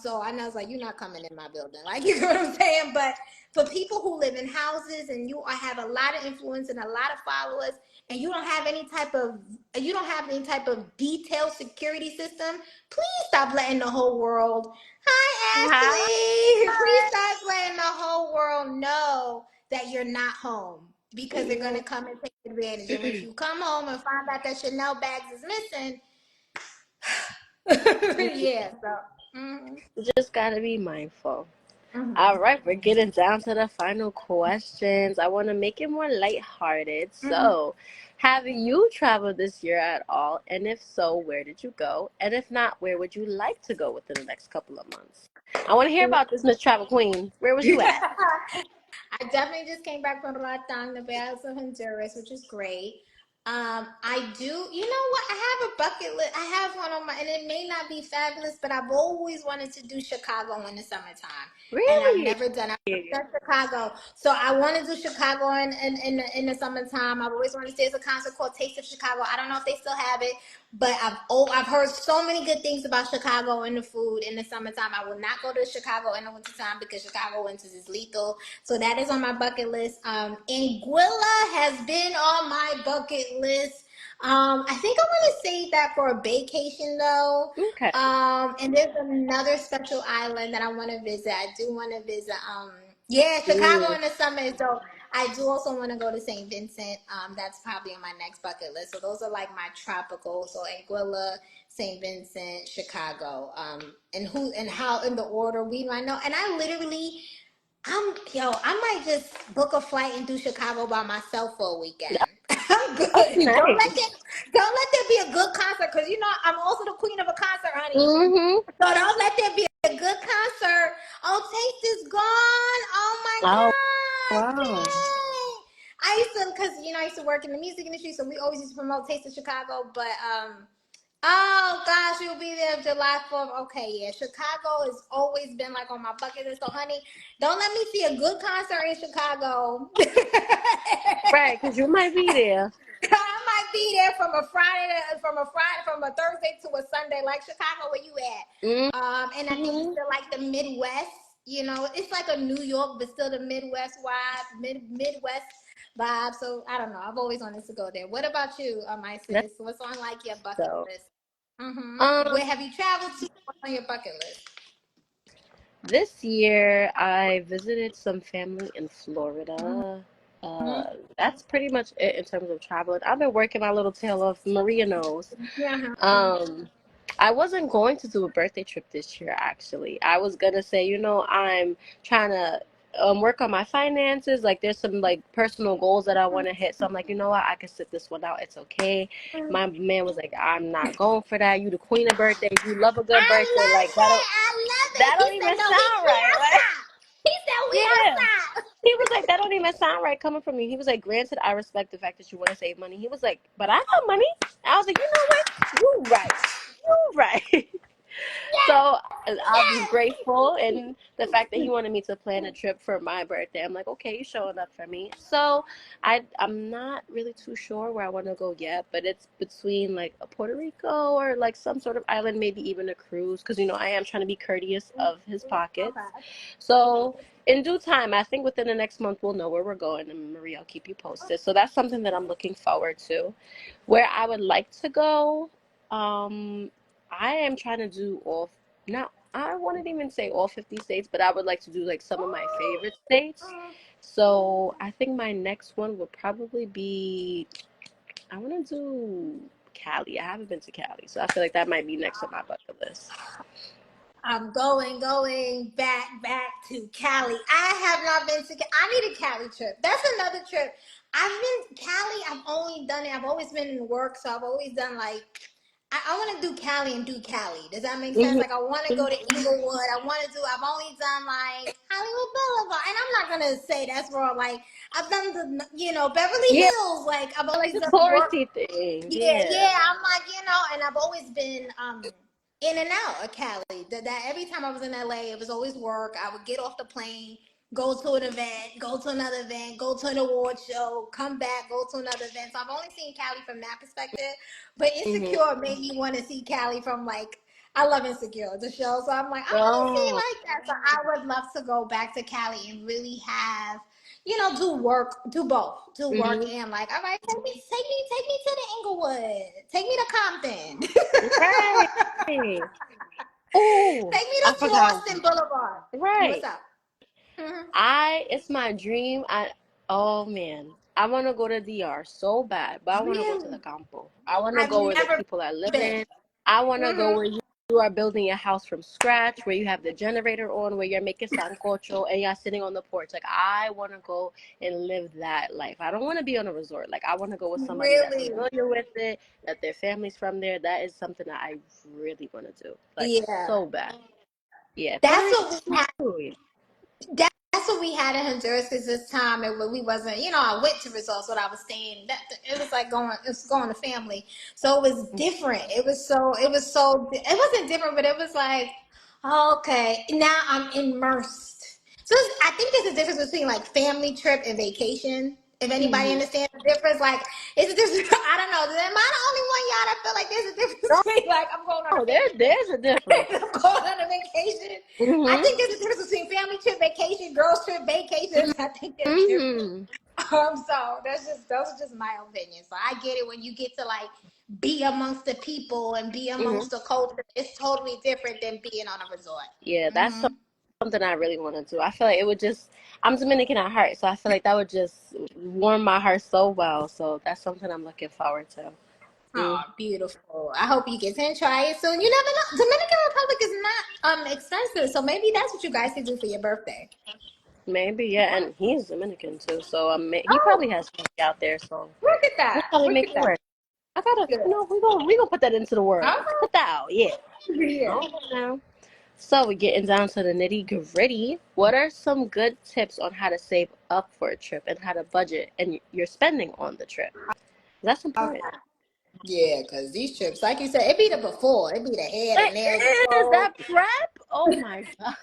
So I know it's like you're not coming in my building, like you know what I'm saying. But for people who live in houses and have a lot of influence and a lot of followers, and you don't have any type of detailed security system, please stop letting the whole world. Hi Hi. Ashley. Please stop letting the whole world know that you're not home because they're Yeah. gonna come and take advantage. And if you come home and find out that Chanel bags is missing, yeah. So, mhm, You just gotta be mindful. All mhm, right, we're getting down to the final questions. I want to make it more lighthearted. mhm. So, have you traveled this year at all? And if so, where did you go? And if not, where would you like to go within the next couple of months? I want to hear about this, Miss Travel Queen. Where was you at? I definitely just came back from Roatán, the Baths of Honduras, which is great. I do, you know what? I have a bucket list. I have one on my, and it may not be fabulous, but I've always wanted to do Chicago in the summertime, and I've Really? never done. I've never done Chicago, so I want to do Chicago in the summertime. I've always wanted to. There's a concert called Taste of Chicago. I don't know if they still have it, but I've heard so many good things about Chicago and the food in the summertime. I will not go to Chicago in the wintertime because Chicago winters is lethal. So that is on my bucket list. Anguilla has been on my bucket list. I think I want to save that for a vacation though. Okay. And there's another special island that I want to visit. I do want to visit. Yeah, Chicago Mm. in the summer. So I do also want to go to St. Vincent. That's probably on my next bucket list. So those are like my tropical. So Anguilla, St. Vincent, Chicago. And how in the order we might know. And I literally I might just book a flight and do Chicago by myself for a weekend. I'm good. That's nice. Don't let there be a good concert, because I'm also the queen of a concert, honey. Mm-hmm. So don't let there be a good concert. Oh, Taste is gone. Oh my Oh, God. wow. Dang. I used to, because I used to work in the music industry, so we always used to promote Taste of Chicago. But oh gosh, you'll be there July 4th. Okay, yeah. Chicago has always been like on my bucket list. So honey, don't let me see a good concert in Chicago. Right, because you might be there. I might be there from a Thursday to a Sunday, like Chicago, where you at? And I think it's Mm-hmm. still like the Midwest. It's like a New York, but still the Midwest vibe, Midwest vibe. So I don't know. I've always wanted to go there. What about you, my That's sis? What's on like your bucket so. list? Where Um, have you traveled to? What's on your bucket list? this year I visited some family in Florida. Mm-hmm. That's pretty much it in terms of traveling. I've been working my little tail off. Maria knows. Yeah. Um, I wasn't going to do a birthday trip this year, actually. I was gonna say, I'm trying to work on my finances. Like, there's some like personal goals that I want to hit. So I'm like, you know what? I can sit this one out. It's okay. My man was like, I'm not going for that. You the queen of birthdays. You love a good I birthday. love Like, it. I love it. that He don't said, even no, sound we right. Like, outside. He said, we yeah. outside. He was like, that don't even sound right coming from you. He was like, granted, I respect the fact that you want to save money. He was like, but I got money. I was like, you know what? You right. You right. So I'm Yes. grateful, and the fact that he wanted me to plan a trip for my birthday, I'm like, okay, you're showing up for me. So I'm not really too sure where I want to go yet, but it's between like a Puerto Rico or like some sort of island, maybe even a cruise, because I am trying to be courteous of his pockets. Okay. So in due time, I think within the next month we'll know where we're going, and Maria, I'll keep you posted. So that's something that I'm looking forward to. Where I would like to go, um, I am trying to do all, not, I wouldn't even say all 50 states, but I would like to do like some of my favorite states. So I think my next one would probably be, I want to do Cali. I haven't been to Cali, so I feel like that might be next on my bucket list. I'm going back to Cali. I have not been to. I need a Cali trip. That's another trip. I've been Cali. I've only done it. I've always been in work, so I've always done like. I want to do Cali and do Cali. Does that make sense? Hmm. Like I want to go to Inglewood. I want to do. I've only done like Hollywood Boulevard, and I'm not gonna say that's wrong. Like I've done Beverly Yeah, Hills. Like I've like always the done work. touristy thing. Yeah, Yeah. yeah. I'm like, and I've always been in and out of Cali. That every time I was in LA, it was always work. I would get off the plane, go to an event, go to another event, go to an award show, come back, go to another event. So I've only seen Cali from that perspective. But Hmm. Insecure made me want to see Cali from like I love Insecure, the show. So I'm like, I want to see it Oh. like that. So I would love to go back to Cali and really have do work, do both, do work Hmm. and like, all right, take me to the Inglewood, take me to Compton, Right. Oh, take me I to forgot. Floston Boulevard. What's Right. up? Mhm. It's my dream. Oh man, I want to go to DR so bad, but I want to go to the Really? campo. I want to I've go where the never people are been. living. I want to go Hmm. where you are building your house from scratch, where you have the generator on, where you're making sancocho and you're sitting on the porch. Like, I want to go and live that life. I don't want to be on a resort. Like, I want to go with somebody that's Really? familiar with it, that their family's from there. That is something that I really want to do. Like, Yeah. so bad. Yeah, Puerto That's Rico what we too. have. That's what we had in Honduras because this time we wasn't, I went to resorts when I was staying. It was like going to family, so it was different. It wasn't different, but it was like, okay, now I'm immersed. So I think there's a difference between like family trip and vacation. If anybody Mm-hmm. understands the difference, like it's a difference. I don't know. Am I the only one, y'all, that feel like there's a difference between like I'm going on a Oh, family trip there's a difference. I'm going on a vacation. I Mhm. think there's a difference between family trip, vacation, girls trip, vacations. I think there's different. Mhm. So those are just my opinions. So I get it when you get to like be amongst the people and be Mhm. amongst the culture. It's totally different than being on a resort. Yeah, that's Hmm. something I really want to do. I feel like it would just. I'm Dominican at heart, so I feel like that would just warm my heart so well. So that's something I'm looking forward to. Oh, Mm. beautiful. I hope you get to try it soon. You never know. Dominican Republic is not expensive, so maybe that's what you guys can do for your birthday. Maybe, yeah, and he's Dominican too, so he probably Oh, has family out there, so look at we'll that. probably Look make at it that. work. I gotta, Good. we gonna put that into the world. Okay. Put that out, yeah. Yeah. Oh, now. So we're getting down to the nitty gritty. What are some good tips on how to save up for a trip and how to budget and your spending on the trip? That's important. Okay. Yeah, because these trips, like you said, it be the before. It be the hair, the It nails, the is clothes. that prep. Oh my god,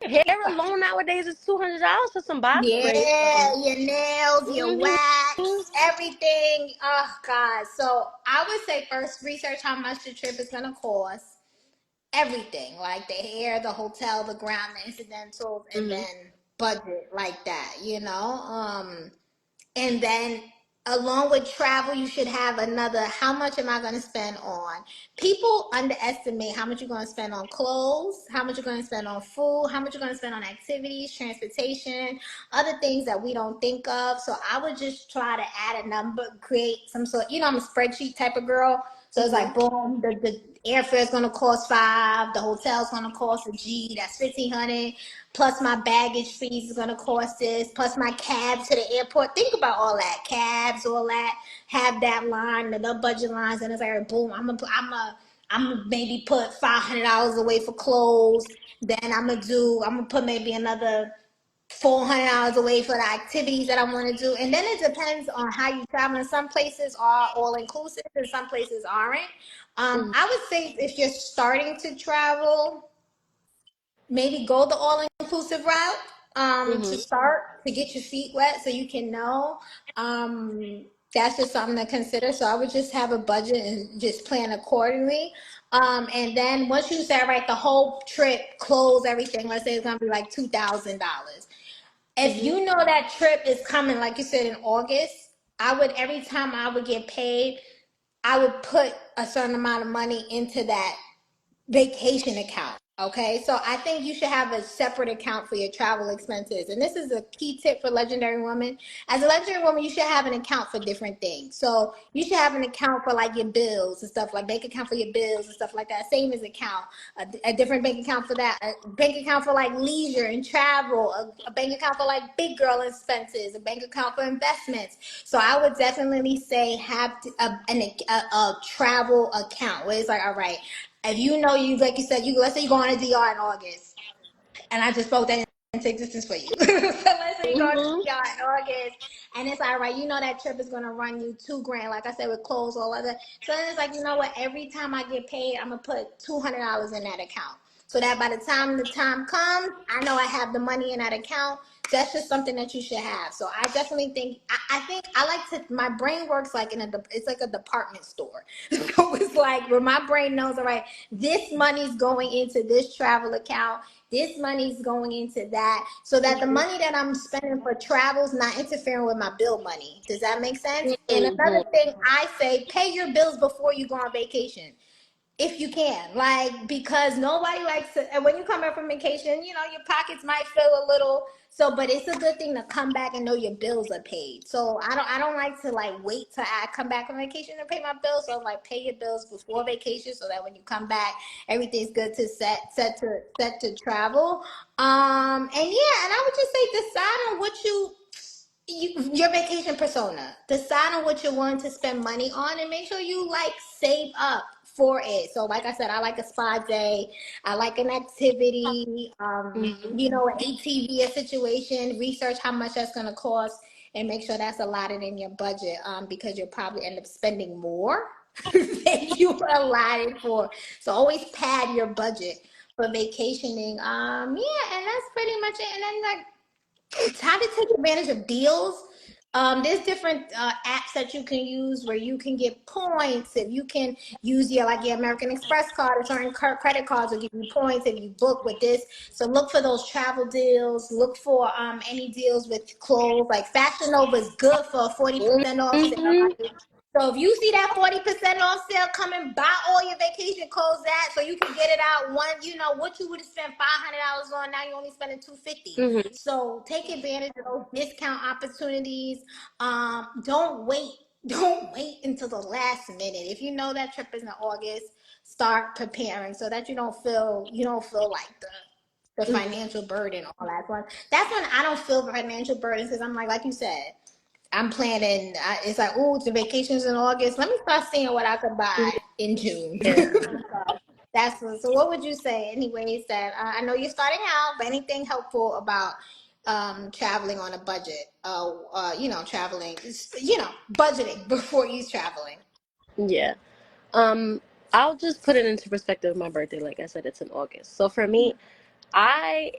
hair alone nowadays is $200 for some body spray. Yeah, So, your nails, your hmm wax, everything. Oh God. So I would say first research how much the trip is gonna cost. Everything, like the hair, the hotel, the ground, the incidentals, and hmm then budget like that, you know? And then along with travel, you should have another how much am I going to spend on? People underestimate how much you're going to spend on clothes, how much you're going to spend on food, how much you're going to spend on activities, transportation, other things that we don't think of. So I would just try to add a number, create some sort, I'm a spreadsheet type of girl. So it's hmm like boom, the airfare is gonna cost $5, the hotel's gonna cost a G, that's 1,500, plus my baggage fees is gonna cost this, plus my cab to the airport. Think about all that, cabs, all that. Have that line, the budget lines, and it's like boom. I'm gonna maybe put $500 away for clothes. Then I'm gonna put maybe another $400 away for the activities that I want to do. And then it depends on how you travel. And some places are all inclusive and some places aren't. hmm I would say if you're starting to travel, maybe go the all inclusive route to hmm start to get your feet wet so you can know. That's just something to consider. So I would just have a budget and just plan accordingly. And then once you say, all right, the whole trip, clothes, everything, let's say it's gonna be like $2,000. If hmm you know that trip is coming, like you said, in August, I would every time I would get paid, I would put a certain amount of money into that vacation account. Okay, so I think you should have a separate account for your travel expenses. And this is a key tip for Legendary Woman. As a Legendary Woman, you should have an account for different things. So you should have an account for like your bills and stuff, like bank account for your bills and stuff like that. Same as account, a different bank account for that, a bank account for like leisure and travel, a bank account for like big girl expenses, a bank account for investments. So I would definitely say have a travel account where it's like, all right, if you know you like you said, let's say you go on a DR in August, and I just spoke that into existence for you. So let's say you go to hmm DR in August, and it's all right. You know that trip is gonna run you 2 grand, like I said, with clothes, all other. So then it's like, you know what? Every time I get paid, I'm gonna put $200 in that account, so that by the time comes, I know I have the money in that account. That's just something that you should have. So I definitely think I think I like to. My brain works like it's like a department store. So it's like where my brain knows, all right, this money's going into this travel account. This money's going into that, so that the money that I'm spending for travel is not interfering with my bill money. Does that make sense? And hmm another thing I say, pay your bills before you go on vacation if you can, like, because nobody likes to, and when you come back from vacation, your pockets might feel a little, so but it's a good thing to come back and know your bills are paid. So I don't like to like wait till I come back from vacation to pay my bills. So like pay your bills before vacation so that when you come back, everything's good to set to travel. And yeah, and I would just say decide on what your vacation persona. Decide on what you're willing to spend money on and make sure you like save up for it. So like I said, I like a spa day. I like an activity, hmm an ATV, a situation, research how much that's going to cost and make sure that's allotted in your budget, because you'll probably end up spending more than you were allotted for. So always pad your budget for vacationing. Yeah, and that's pretty much it. And then like how to take advantage of deals. There's different apps that you can use where you can get points. If you can use your American Express card or certain credit cards will give you points if you book with this. So look for those travel deals. Look for any deals with clothes. Like Fashion Nova is good for a 40% off sale. hmm So if you see that 40% off sale coming, buy all your vacation clothes that so you can get it out what you would have spent $500 on, now you're only spending 250. hmm So take advantage of those discount opportunities. Don't wait. Don't wait until the last minute. If you know that trip is in August, start preparing so that you don't feel like the financial burden, all that. That's when I don't feel the financial burden because I'm like you said, I'm planning. It's like, oh, the vacations in August. Let me start seeing what I could buy in June. Yeah. That's what, so. What would you say, anyways? That I know you're starting out, but anything helpful about traveling on a budget? Traveling. Budgeting before you traveling. Yeah. Um, I'll just put it into perspective. My birthday, like I said, it's in August. So for me, I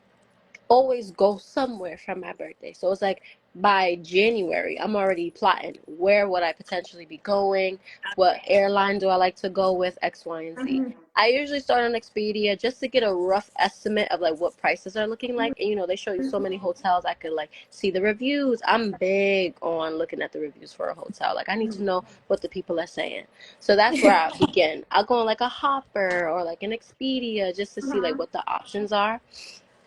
always go somewhere for my birthday. So it's like by January, I'm already plotting where would I potentially be going, what airline do I like to go with, X, Y, and Z. Mhm. I usually start on Expedia just to get a rough estimate of like what prices are looking like. And they show you so many hotels. I could like see the reviews. I'm big on looking at the reviews for a hotel. Like I need to know what the people are saying. So that's where I begin. I'll go on like a Hopper or like an Expedia just to see like what the options are,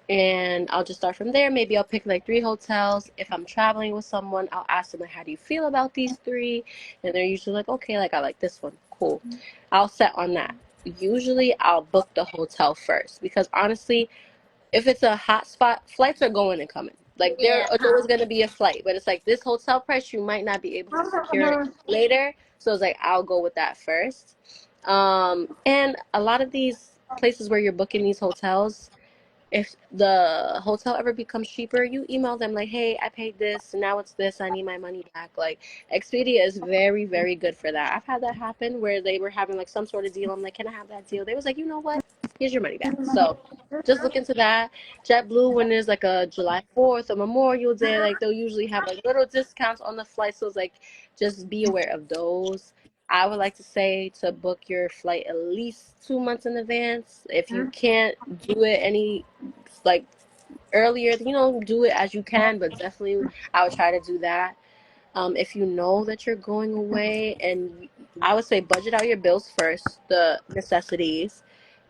and I'll just start from there. Maybe I'll pick like three hotels. If I'm traveling with someone, I'll ask them like, how do you feel about these three? And they're usually like, okay, like I like this one. Cool. I'll set on that. Usually I'll book the hotel first because honestly, if it's a hot spot, flights are going and coming. Like Yeah. there's always going to be a flight, but it's like this hotel price, you might not be able to secure it later. So it's like, I'll go with that first. And a lot of these places where you're booking these hotels, if the hotel ever becomes cheaper, you email them like, hey, I paid this, and now it's this, I need my money back. Like Expedia is very, very good for that. I've had that happen where they were having like some sort of deal. I'm like, can I have that deal? They was like, you know what? Here's your money back. So just look into that. JetBlue, when there's like a July 4th or Memorial Day, like they'll usually have like little discounts on the flights. So it's like, just be aware of those. I would like to say to book your flight at least 2 months in advance. If you can't do it any like earlier, do it as you can, but definitely I would try to do that. If you know that you're going away, and I would say budget out your bills first, the necessities,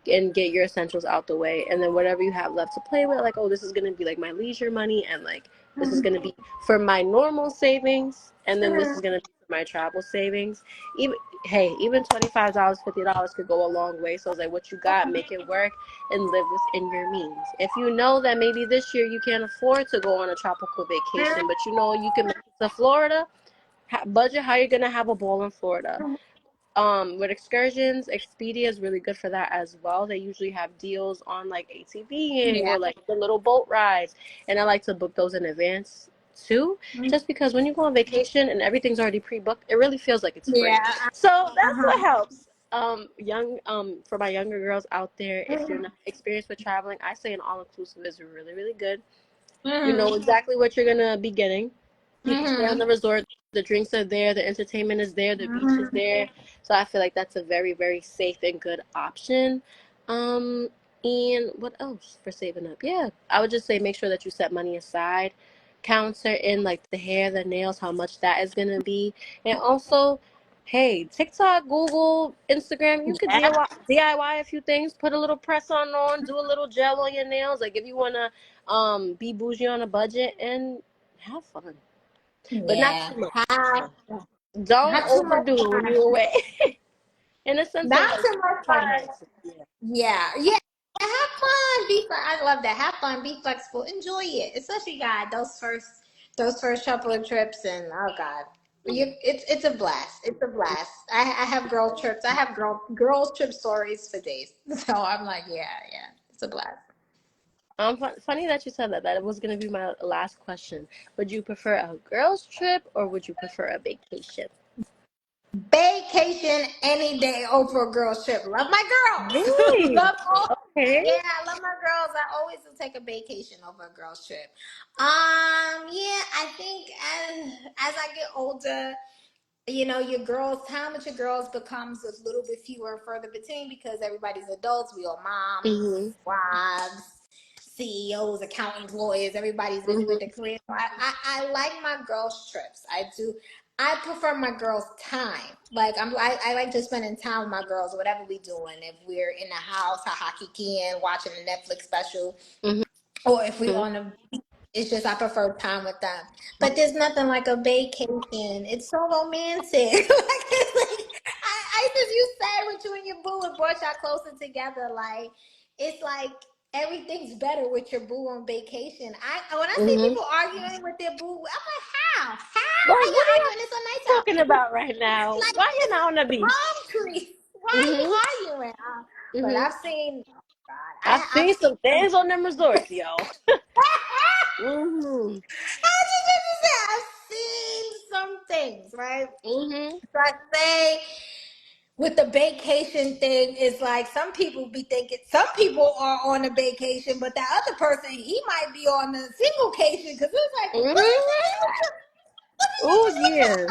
and get your essentials out the way, and then whatever you have left to play with, like, oh, this is going to be like my leisure money, and like this is going to be for my normal savings, and then this is going to be for my travel savings. Even hey, even $25, $50 could go a long way. So it's like, what you got, make it work and live within your means. If you know that maybe this year you can't afford to go on a tropical vacation, but you can make it to Florida, budget how you're going to have a ball in Florida. With excursions, Expedia is really good for that as well. They usually have deals on like ATVing Yeah. or like the little boat rides, and I like to book those in advance too, just because when you go on vacation and everything's already pre-booked, it really feels like it's free. Yeah. So that's Uh-huh. what helps. For my younger girls out there, if you're not experienced with traveling, I say an all-inclusive is really, really good. You know Mhm. exactly what you're gonna be getting. You can stay on the Mhm. resort. The drinks are there. The entertainment is there. The beach is Mhm. there. So I feel like that's a very, very safe and good option. Um, and what else for saving up? Yeah, I would just say make sure that you set money aside. Counter in like the hair, the nails, how much that is gonna be, and also, hey, TikTok, Google, Instagram, you could Yeah. DIY a few things. Put a little press on, do a little gel on your nails. Like if you wanna be bougie on a budget and have fun, but not Yeah. too much. Have Don't not too much overdo it when fun. you're away. In a sense of Not like too much fun. finances. Yeah. Yeah. Yeah. Have fun. Be fun. I love that. Have fun. Be flexible. Enjoy it. Especially God, those first couple of trips, and oh God. It's a blast. It's a blast. I have girl trips. I have girls trip stories for days. So I'm like, yeah, yeah. It's a blast. Funny that you said that. That was gonna be my last question. Would you prefer a girls' trip or would you prefer a vacation? Vacation any day over a girls trip. Love my girls. Really? love all. Okay. Yeah, I love my girls. I always will take a vacation over a girls trip. Yeah, I think as I get older, your girls, time with your girls becomes a little bit fewer and further between because everybody's adults. We all moms, Mhm. wives, CEOs, accountants, lawyers. Everybody's busy with Mhm. their career. So I like my girls' trips. I do. I prefer my girls' time. Like I like just spending time with my girls, whatever we doing. If we're in the house, a hockey can, watching a Netflix special, Mhm. or if we on a it's just I prefer time with them. But there's nothing like a vacation. It's so romantic. I just you sad with you and your boo and brought y'all closer together. Like it's like everything's better with your boo on vacation. When I see Hmm. people arguing with their boo, I'm like, how? How Like, what are you you arguing? It's a nice talking out. about right now? Like Why you it's not on the beach? palm trees. Why Hmm. are you arguing? But Hmm. I've seen, oh God, I've I've seen seen some some. things on them resorts, yo. Hmm. I just say I've seen some things, right? Hmm. So I say with the vacation thing, it's like some people be thinking some people are on a vacation, but that other person he might be on a single cation because it's like, what do you think? Hmm. Oh yeah.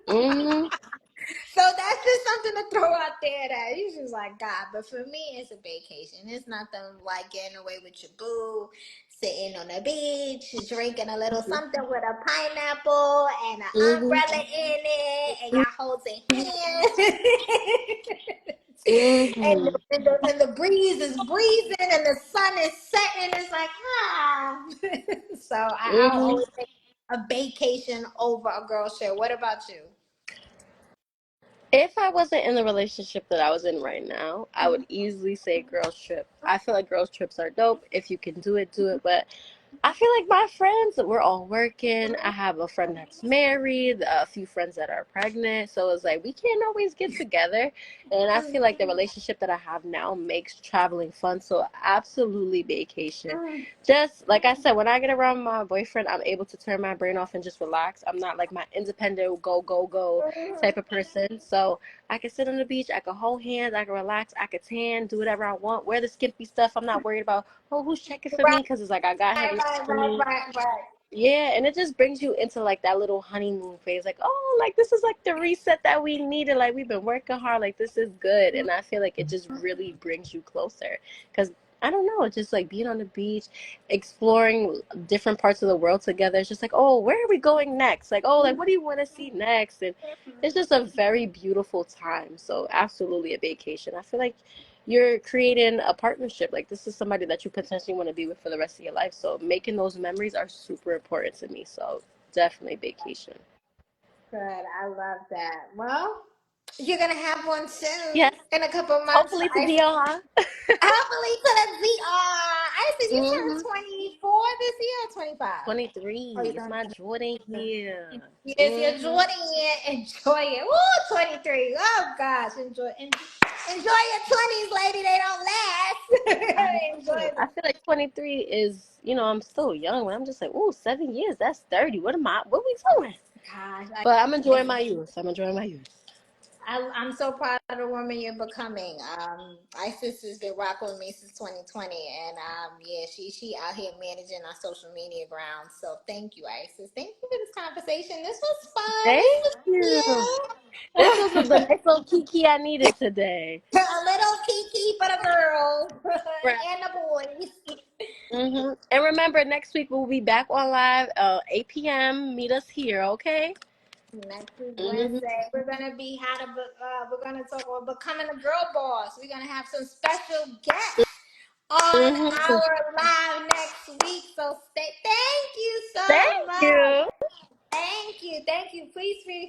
Hmm. So that's just something to throw out there that you just like God. But for me, it's a vacation. It's nothing like getting away with your boo, sitting on the beach, drinking a little something with a pineapple and an Hmm. umbrella in it, and y'all holding hands. and, Hmm. and the breeze is breezing and the sun is setting. It's like, ah. So I'll Hmm. always take a vacation over a girl trip. What about you? If I wasn't in the relationship that I was in right now, I would easily say girls trip. I feel like girls trips are dope. If you can do it, do it. But I feel like my friends, we're all working. I have a friend that's married, a few friends that are pregnant. So it's like we can't always get together. And I feel like the relationship that I have now makes traveling fun. So absolutely vacation. Just like I said, when I get around my boyfriend, I'm able to turn my brain off and just relax. I'm not like my independent go, go, go type of person. So I can sit on the beach, I can hold hands, I can relax, I can tan, do whatever I want, wear the skimpy stuff. I'm not worried about, oh, who's checking for Right, me? Because it's like I got him next right, to right, me. right, right. Yeah, and it just brings you into like that little honeymoon phase. Like, oh, like this is like the reset that we needed. Like we've been working hard. Like this is good. And I feel like it just really brings you closer. Because I don't know, just like being on the beach, exploring different parts of the world together. It's just like, oh, where are we going next? Like, oh, like what do you want to see next? And it's just a very beautiful time. So absolutely a vacation. I feel like you're creating a partnership. Like this is somebody that you potentially want to be with for the rest of your life. So making those memories are super important to me. So definitely vacation. Good. I love that. Well, you're gonna have one soon Yes. in a couple months. Hopefully to I DL, hopefully to the VR. I see you turned hmm 24 this year or 25. Oh, 23. you're It's done. my Jordan year. Yes, you're Hmm. enjoying it. Enjoy it. Woo, 23. Oh gosh, enjoy your 20s, lady. They don't I last. know. Enjoy I feel like 23 is, I'm still young, but I'm just like, ooh, 7 years, that's 30. What we doing? gosh, But I'm enjoying my youth. I'm enjoying my youth. I'm so proud of the woman you're becoming. Isis has been rocking with me since 2020, and yeah, she out here managing our social media grounds. So thank you, Isis. Thank you for this conversation. This was fun. This Thank was you. This was the cute. nice little kiki I needed today. A little kiki for the girls Right. and the boys. And remember, next week we'll be back on live 8 p.m. Meet us here, okay? Next week, Hmm. Wednesday, we're gonna be we're gonna talk about becoming a girl boss. We're gonna have some special guests on Hmm. our live next week. So stay. Thank you so Thank much. you. Thank you, thank you. Please feel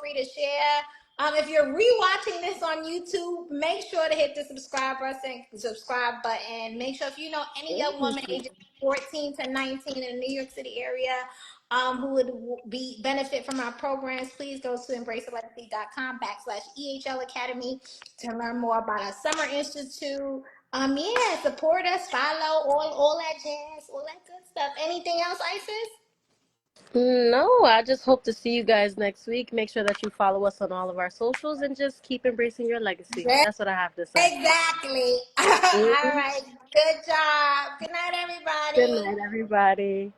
free to share. If you're rewatching this on YouTube, make sure to hit the subscribe button. Make sure if you know any young woman Thank you. ages 14 to 19 in the New York City area who would be benefit from our programs, please go to embracealegacy.com/EHL Academy to learn more about our Summer Institute. Yeah, support us, follow all that jazz, all that good stuff. Anything else, Isis? No, I just hope to see you guys next week. Make sure that you follow us on all of our socials and just keep embracing your legacy. That's what I have to say. Exactly. All Hmm. right. Good job. Good night, Good everybody. night, everybody.